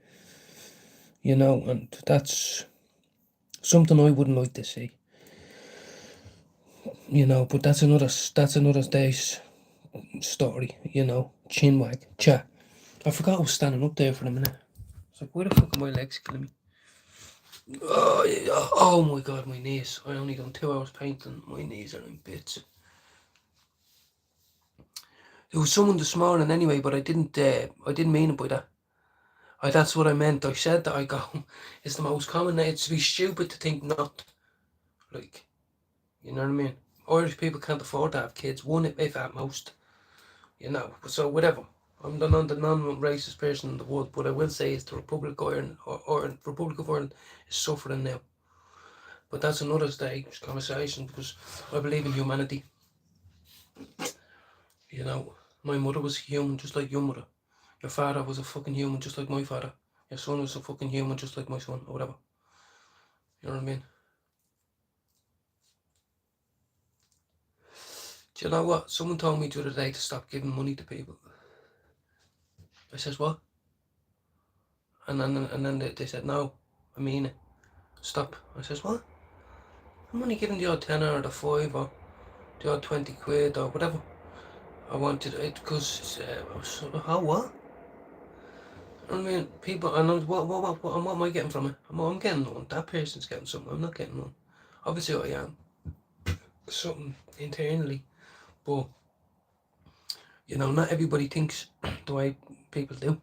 You know, and that's something I wouldn't like to see. You know, but that's another day's story. You know, chinwag, chat. I forgot I was standing up there for a minute. It's like, why the fuck are my legs killing me? Oh, yeah. Oh my god, my knees. I only done 2 hours painting. My knees are in bits. There was someone this morning anyway, but I didn't mean it by that. That's what I meant. I said that I go, it's the most common. It's to be stupid to think not. Like, you know what I mean? Irish people can't afford to have kids. One, if at most. You know, so whatever. I'm the non-racist person in the world, but I will say is the Republic of Ireland, or Republic of Ireland is suffering now. But that's another stage conversation because I believe in humanity. You know, my mother was human just like your mother. Your father was a fucking human just like my father. Your son was a fucking human just like my son, or whatever. You know what I mean? Do you know what? Someone told me the other day to stop giving money to people. I says, what? And then they said, no, I mean it. Stop. I says, what? I'm only giving the odd tenner or the 5 or the odd 20 quid or whatever. I wanted it because, how what? I mean, people, I know, what am I getting from it? I'm getting none. That person's getting something. I'm not getting none. Obviously I am. Something internally. But, you know, not everybody thinks the way people do.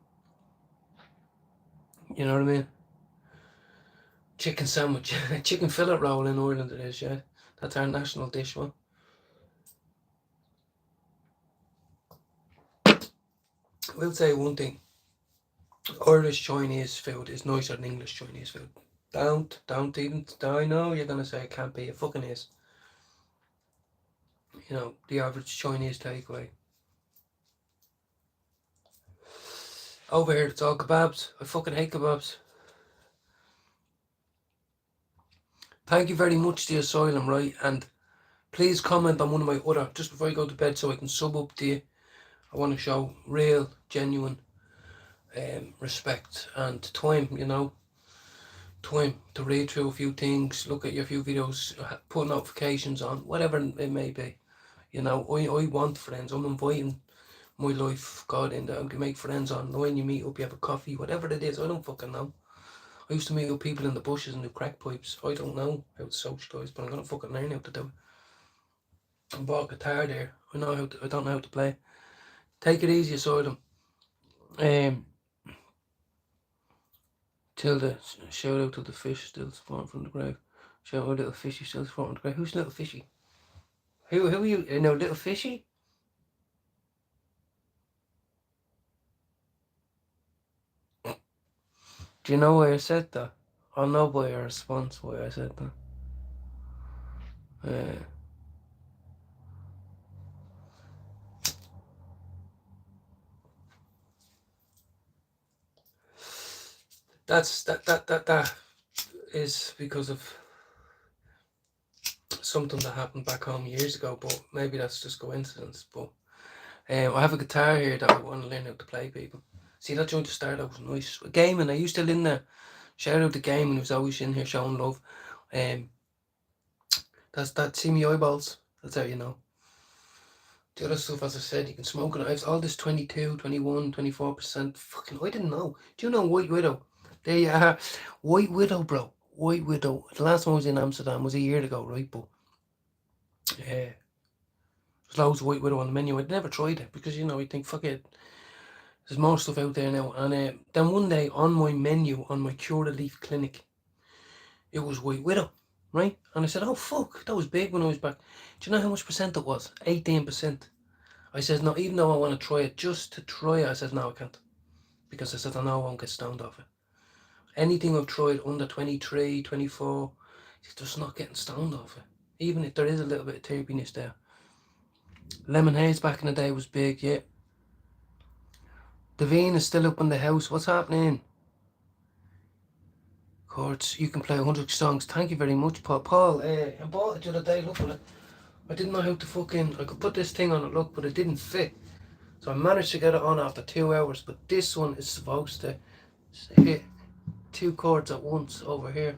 You know what I mean? Chicken sandwich. Chicken fillet roll in Ireland it is, yeah. That's our national dish, one. I will say one thing. Irish Chinese food is nicer than English Chinese food. Don't even, I know you're going to say it can't be, it fucking is. You know, the average Chinese takeaway. Over here it's all kebabs. I fucking hate kebabs. Thank you very much to the Asylum, right? And please comment on one of my other, just before I go to bed so I can sub up to you. I want to show real, genuine respect and time, you know. Time to read through a few things, look at your few videos, put notifications on, whatever it may be. You know, I want friends. I'm inviting my life, God, in there. I can make friends on. When you meet up, you have a coffee, whatever it is, I don't fucking know. I used to meet up people in the bushes and do crack pipes. I don't know how to socialise, but I'm gonna fucking learn how to do it. I bought a guitar there. I don't know how to play. Take it easy, Asylum. Tilda, shout out to the fish still spawning from the grave. Shout out little fishy still spawning from the grave. Who's little fishy? Who are you? No, little fishy? Do you know why I said that? I'll know by your response why I said that. That is because of something that happened back home years ago, but maybe that's just coincidence. But I have a guitar here that I want to learn how to play, people. See, that joint to start out was nice. Gaming, I used to in there. Shout out to Gaming, who's always in here showing love. That, see me eyeballs, that's how you know. The other stuff, as I said, you can smoke it. I have all this 22, 21, 24%. Fucking, I didn't know. Do you know White Widow? There you are. White Widow, bro. White Widow. The last one was in Amsterdam, was a year ago, right? But there's loads of White Widow on the menu. I'd never tried it because, you know, I think, fuck it. There's more stuff out there now. And then one day on my menu, on my Cure Relief clinic, it was White Widow, right? And I said, oh, fuck, that was big when I was back. Do you know how much percent it was? 18%. I said, no, even though I want to try it, just to try it, I said, no, I can't. Because I said, I know I won't get stoned off it. Anything I've tried under 23, 24, it's just not getting stoned off it. Even if there is a little bit of terpiness there. Lemon haze back in the day was big, yeah. Davine is still up in the house. What's happening? Chords, you can play 100 songs. Thank you very much, Paul. Paul, I bought it the other day. Look at it. I didn't know how to fucking... I could put this thing on it, look, but it didn't fit. So I managed to get it on after 2 hours. But this one is supposed to hit 2 chords at once over here.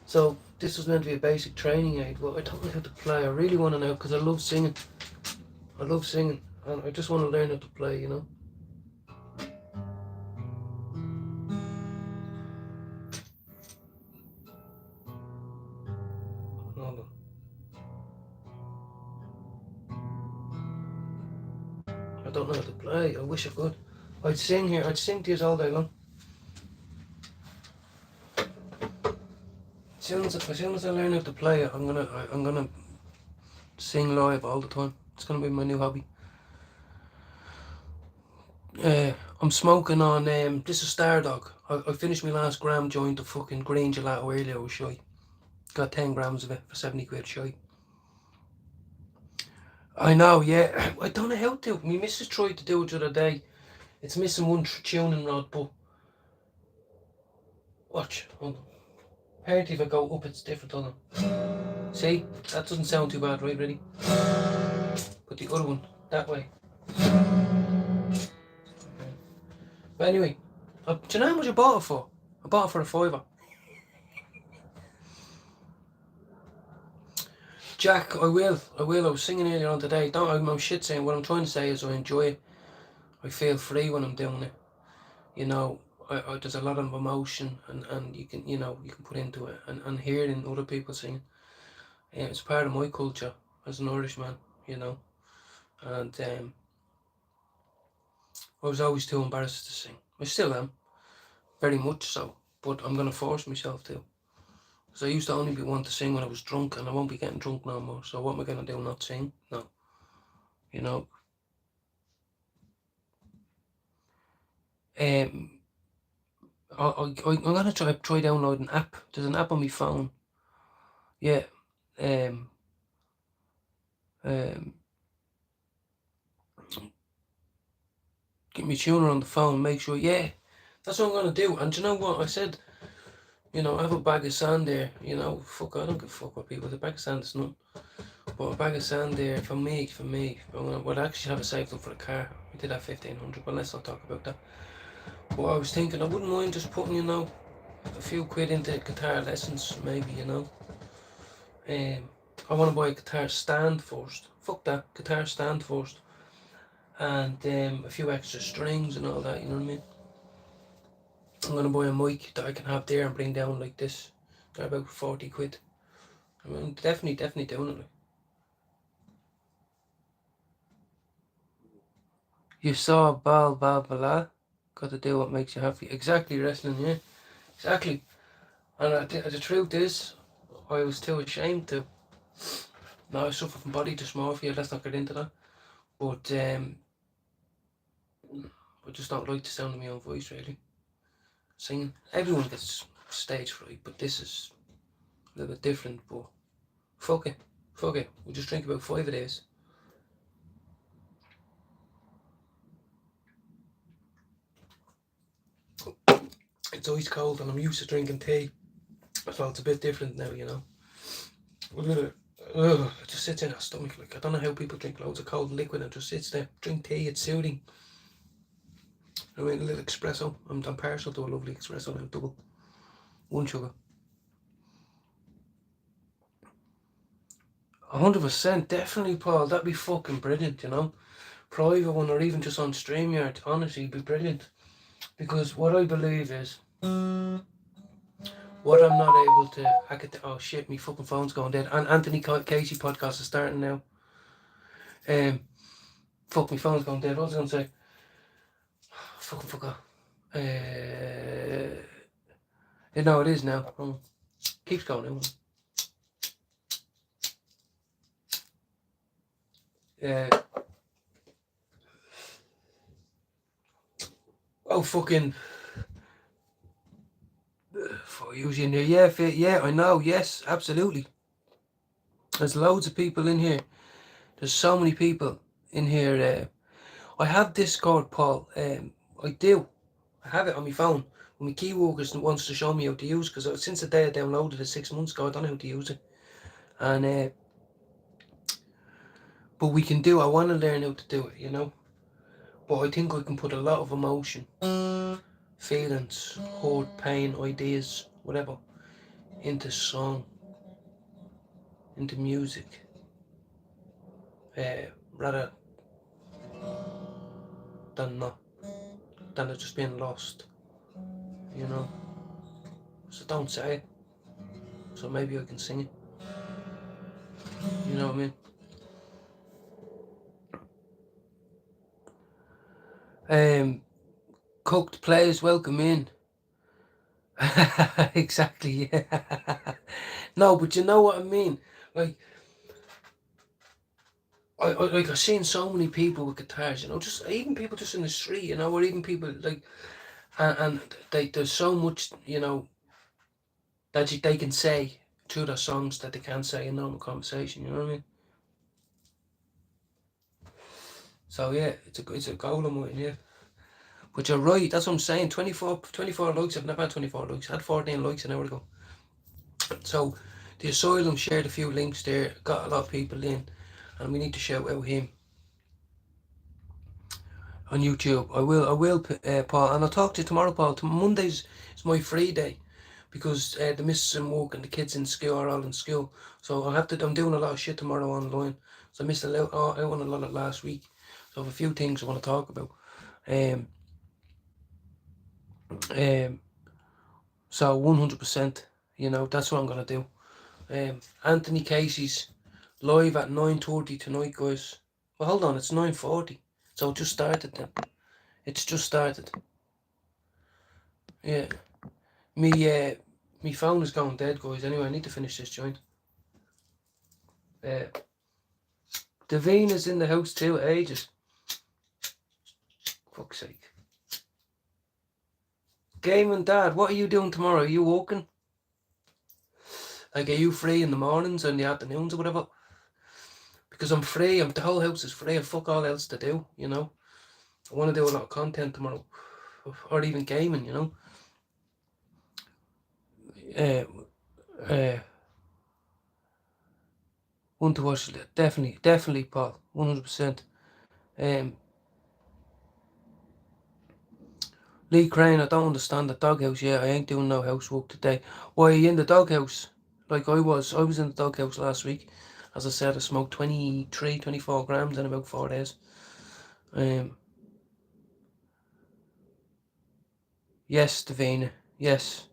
So this was meant to be a basic training aid. Well, I don't know how to play. I really want to know because I love singing. I love singing. And I just want to learn how to play, you know. don't know how to play. I wish I could. I'd sing here. I'd sing to you all day long. As soon as I learn how to play it, I'm gonna sing live all the time. It's gonna be my new hobby. I'm smoking on this is Stardog. I finished my last gram joint of fucking green gelato earlier. It was shy. Got 10 grams of it for 70 quid shy. I know, yeah. I don't know how to. My missus tried to do it the other day. It's missing one tuning rod, but watch. Hold on. Apparently if I go up it's different, hold on. See? That doesn't sound too bad, right? Ready? Put the other one that way. But anyway, do you know how much I bought it for? I bought it for a £5. Jack, I will. I was singing earlier on today. I'm shit saying. What I'm trying to say is I enjoy it. I feel free when I'm doing it. You know, there's a lot of emotion and you can, you can put into it. And hearing other people sing, it's part of my culture as an Irishman, And I was always too embarrassed to sing. I still am, very much so. But I'm going to force myself to. Because I used to only be one to sing when I was drunk, and I won't be getting drunk no more. So what am I going to do, not sing? No. I'm going to try downloading an app. There's an app on my phone. Yeah. Get me tuner on the phone, make sure, yeah. That's what I'm going to do. And do you know what? I said, I have a bag of sand there, fuck, I don't give a fuck what people, the bag of sand is nothing. But a bag of sand there, for me, I'd actually have a saved up for a car. We did have 1,500, but let's not talk about that. But I was thinking, I wouldn't mind just putting, a few quid into guitar lessons, maybe, I want to buy a guitar stand first. Fuck that, guitar stand first. And a few extra strings and all that, you know what I mean? I'm going to buy a mic that I can have there and bring down like this. They're about 40 quid. I'm definitely doing it. You saw blah blah blah. Got to do what makes you happy. Exactly, wrestling, yeah. Exactly. And the truth is, I was too ashamed to. Now I suffer from body dysmorphia, let's not get into that. But I just don't like the sound of my own voice, really. Singing. Everyone gets stage fright, but this is a little bit different, but fuck it. We'll just drink about 5 of these. It's ice cold and I'm used to drinking tea, so it's a bit different now, It just sits in our stomach. Like, I don't know how people drink loads of cold liquid and just sits there. Drink tea, it's soothing. I mean, a little espresso. I'm partial to a lovely espresso now, double. 1 sugar. 100%, definitely, Paul. That'd be fucking brilliant, Private one or even just on StreamYard, honestly, it'd be brilliant. Because what I believe is, what I'm not able to, oh shit, my fucking phone's going dead. And Anthony Casey podcast is starting now. Fuck, my phone's going dead. What was I going to say? Fucking forgot. No, it is now. Keeps going now. Fucking. For using there, yeah, I know, yes, absolutely. There's loads of people in here. There's so many people in here. I have Discord, Paul. I do. I have it on my phone. When my key workers wants to show me how to use, because since the day I downloaded it 6 months ago, I don't know how to use it. And but we can do. I want to learn how to do it, But I think I can put a lot of emotion, feelings, hurt, pain, ideas, whatever, into song, into music, rather than it just being lost, So don't say it. So maybe I can sing it. You know what I mean? Cooked players, welcome in. Exactly, yeah. No, but you know what I mean? Like, I've seen so many people with guitars, you know, just even people just in the street, you know, or even people like, and there's so much, you know, that they can say through their songs that they can't say in normal conversation, you know what I mean? So yeah, it's a goal of mine, yeah. But you're right, that's what I'm saying. 24 likes. I've never had 24 likes. I had 14 likes an hour ago. So the Asylum shared a few links there, got a lot of people in, and we need to shout out him on YouTube. I will, Paul, and I'll talk to you tomorrow, Paul. Mondays is my free day because the missus in work and the kids in school are all in school. So I'm doing a lot of shit tomorrow online. So I missed out on a lot of last week. So I have a few things I want to talk about. Um, so 100%, you know, that's what I'm gonna do. Anthony Casey's live at 9:30 tonight, guys. Well, hold on, it's 9:40, so it just started then. It's just started. Yeah, me phone is going dead, guys. Anyway, I need to finish this joint. Davine is in the house too. Ages. Fuck's sake. Game and Dad, what are you doing tomorrow? Are you working? Like, are you free in the mornings and the afternoons or whatever? Because I'm free. The whole house is free. I've fuck all else to do, you know. I want to do a lot of content tomorrow, or even gaming, you know. Want to watch it? Definitely, Paul. 100%. Lee Crane, I don't understand the doghouse. Yeah, I ain't doing no housework today. Why are you in the doghouse? Like I was in the doghouse last week. As I said, I smoked 24 grams in about 4 days. Yes, Davina. Yes.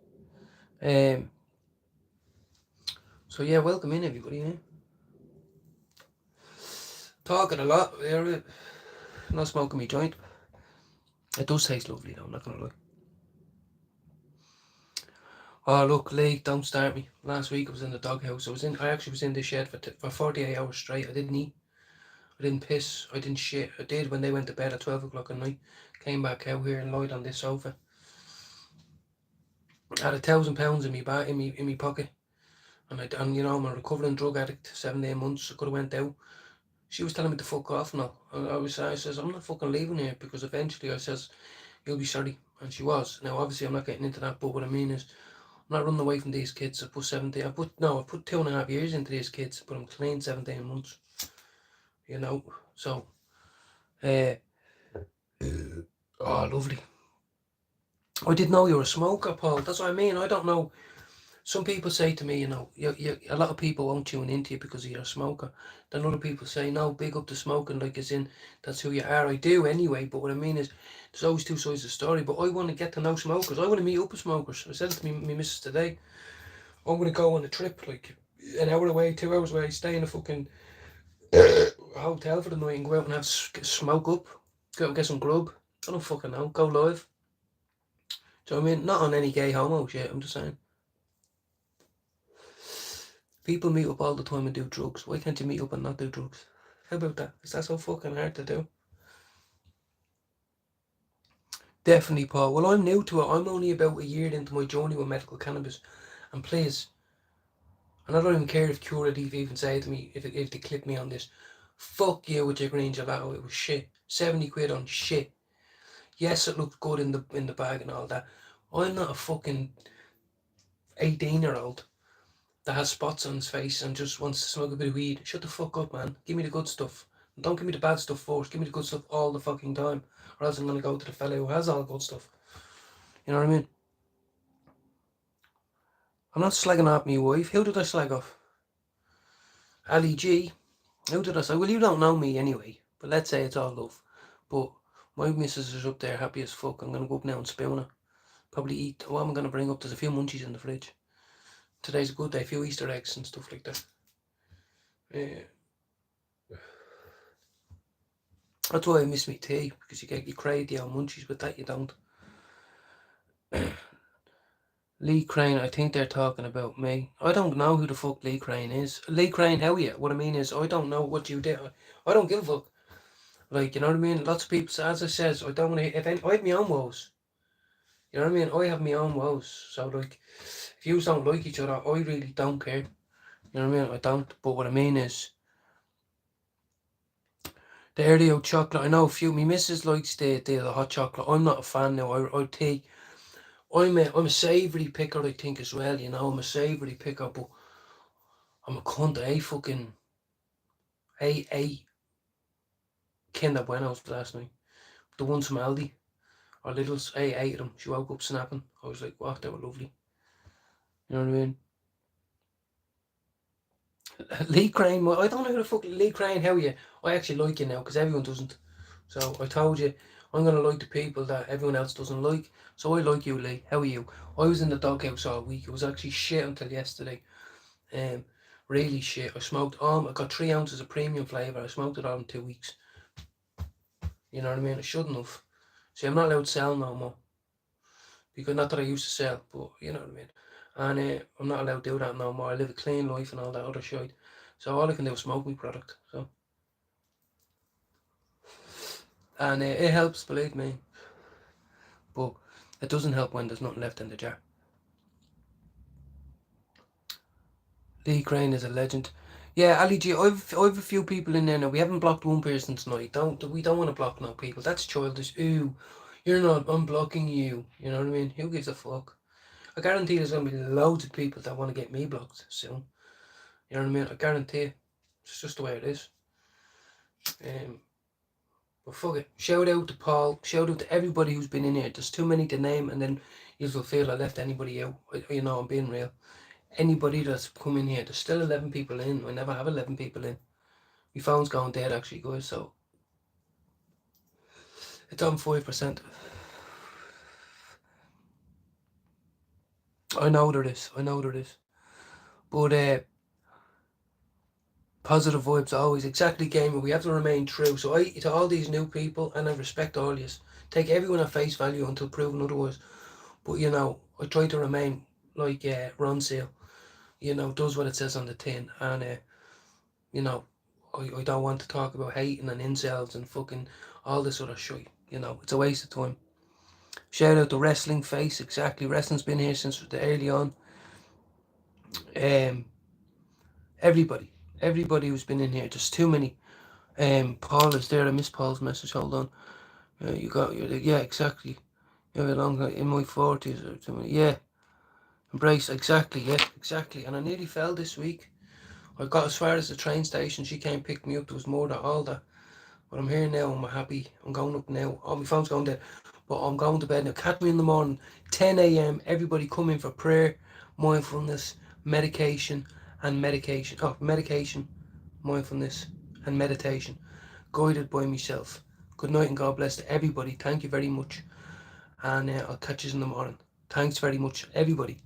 So yeah, welcome in everybody. Yeah. Talking a lot. Not smoking me joint. It does taste lovely though, I'm not gonna lie. Oh look, Lee, don't start me. Last week I was in the doghouse. I actually was in the shed for 48 hours straight. I didn't eat. I didn't piss. I didn't shit. I did when they went to bed at 12 o'clock at night. Came back out here and lied on this sofa. I had £1,000 in me pocket. And you know, I'm a recovering drug addict, 7 8 months. I could have went out. She was telling me to fuck off now. I says, I'm not fucking leaving here because eventually I says, you'll be sorry. And she was. Now obviously I'm not getting into that, but what I mean is I'm not running away from these kids. I put 2.5 years into these kids, but I'm clean 17 months. You know, so oh lovely. I didn't know you were a smoker, Paul. That's what I mean. I don't know. Some people say to me, you know, a lot of people won't tune into you because you're a smoker. Then other people say, no, big up to smoking, like as in, that's who you are. I do anyway, but what I mean is, there's always two sides of the story. But I want to get to know smokers. I want to meet up with smokers. I said it to me missus today. I'm going to go on a trip, like, an hour away, 2 hours away, stay in a fucking hotel for the night and go out and have smoke up. Go out and get some grub. I don't fucking know. Go live. Do you know what I mean? Not on any gay homo shit, I'm just saying. People meet up all the time and do drugs. Why can't you meet up and not do drugs? How about that? Is that so fucking hard to do? Definitely, Paul. Well, I'm new to it. I'm only about a year into my journey with medical cannabis. And please, and I don't even care if Curative even say to me, if they clip me on this, fuck you with your green gelato. It was shit. 70 quid on shit. Yes, it looked good in the bag and all that. I'm not a fucking 18-year-old that has spots on his face and just wants to smoke a bit of weed. Shut the fuck up, man. Give me the good stuff. Don't give me the bad stuff first. Give me the good stuff all the fucking time. Or else I'm going to go to the fella who has all the good stuff. You know what I mean? I'm not slagging off my wife. Who did I slag off? Ali G. Who did I slag? Well, you don't know me anyway. But let's say it's all love. But my missus is up there happy as fuck. I'm going to go up now and spoon her. Probably eat. What am I going to bring up? There's a few munchies in the fridge. Today's a good day. A few Easter eggs and stuff like that. That's why I miss my tea, because you crave the old munchies, but that you don't. Lee Crane, I think they're talking about me. I don't know who the fuck Lee Crane is. Lee Crane, how are you? What I mean is, I don't know what you did. I don't give a fuck. Like, you know what I mean? Lots of people, as I says, I don't want to. If any, I have my own woes. You know what I mean? I have my own woes. So, like, if you don't like each other, I really don't care. You know what I mean? I don't. But what I mean is, the Oreo chocolate. I know a few. Me missus likes the hot chocolate. I'm not a fan now. I take. I'm a savoury picker, I think, as well. You know, I'm a savoury picker, but I'm a cunt. I ate Kinder Buenos last night. The ones from Aldi or Littles. I ate them. She woke up snapping. I was like, wow, they were lovely. You know what I mean? Lee Crane, I don't know who the fuck Lee Crane. How are you? I actually like you now because everyone doesn't. So I told you I'm gonna like the people that everyone else doesn't like. So I like you, Lee. How are you? I was in the doghouse all week. It was actually shit until yesterday. Really shit. I got 3 ounces of premium flavour. I smoked it all in 2 weeks. You know what I mean? I shouldn't have. See, I'm not allowed to sell no more. Because not that I used to sell, but you know what I mean. And I'm not allowed to do that no more. I live a clean life and all that other shit. So all I can do is smoke my product. So, and it helps, believe me. But it doesn't help when there's nothing left in the jar. Lee Crane is a legend. Yeah, Ali G, I've a few people in there now. We haven't blocked one person tonight. We don't want to block no people. That's childish. Ooh, you're not. I'm blocking you. You know what I mean? Who gives a fuck? I guarantee there's gonna be loads of people that want to get me blocked soon. You know what I mean? I guarantee. It's just the way it is. But fuck it. Shout out to Paul. Shout out to everybody who's been in here. There's too many to name, and then you'll feel I left anybody out. You know, I'm being real. Anybody that's come in here, there's still 11 people in. I never have 11 people in. My phone's going dead actually, guys, so it's on 5%. I know there is. But positive vibes always. Exactly, gamer. We have to remain true. So to all these new people, and I respect all yous, take everyone at face value until proven otherwise. But you know, I try to remain like Ron Seal. You know, does what it says on the tin, and you know, I don't want to talk about hating and incels and fucking all this other shit. You know, it's a waste of time. Shout out to Wrestling Face. Exactly, wrestling's been here since the early on. Everybody who's been in here. There's too many. Paul is there. I missed Paul's message. Hold on. Yeah, exactly. You're long in my 40s or something. Yeah, embrace. Exactly. Yeah, exactly. And I nearly fell this week. I got as far as the train station. She came pick me up. There was more than all that. But I'm here now. I'm happy. I'm going up now. Oh, my phone's going dead. But I'm going to bed now. Catch me in the morning, 10 a.m. Everybody come in for prayer, mindfulness, medication, and medication. Oh, medication, mindfulness, and meditation. Guided by myself. Good night and God bless to everybody. Thank you very much. And I'll catch you in the morning. Thanks very much, everybody.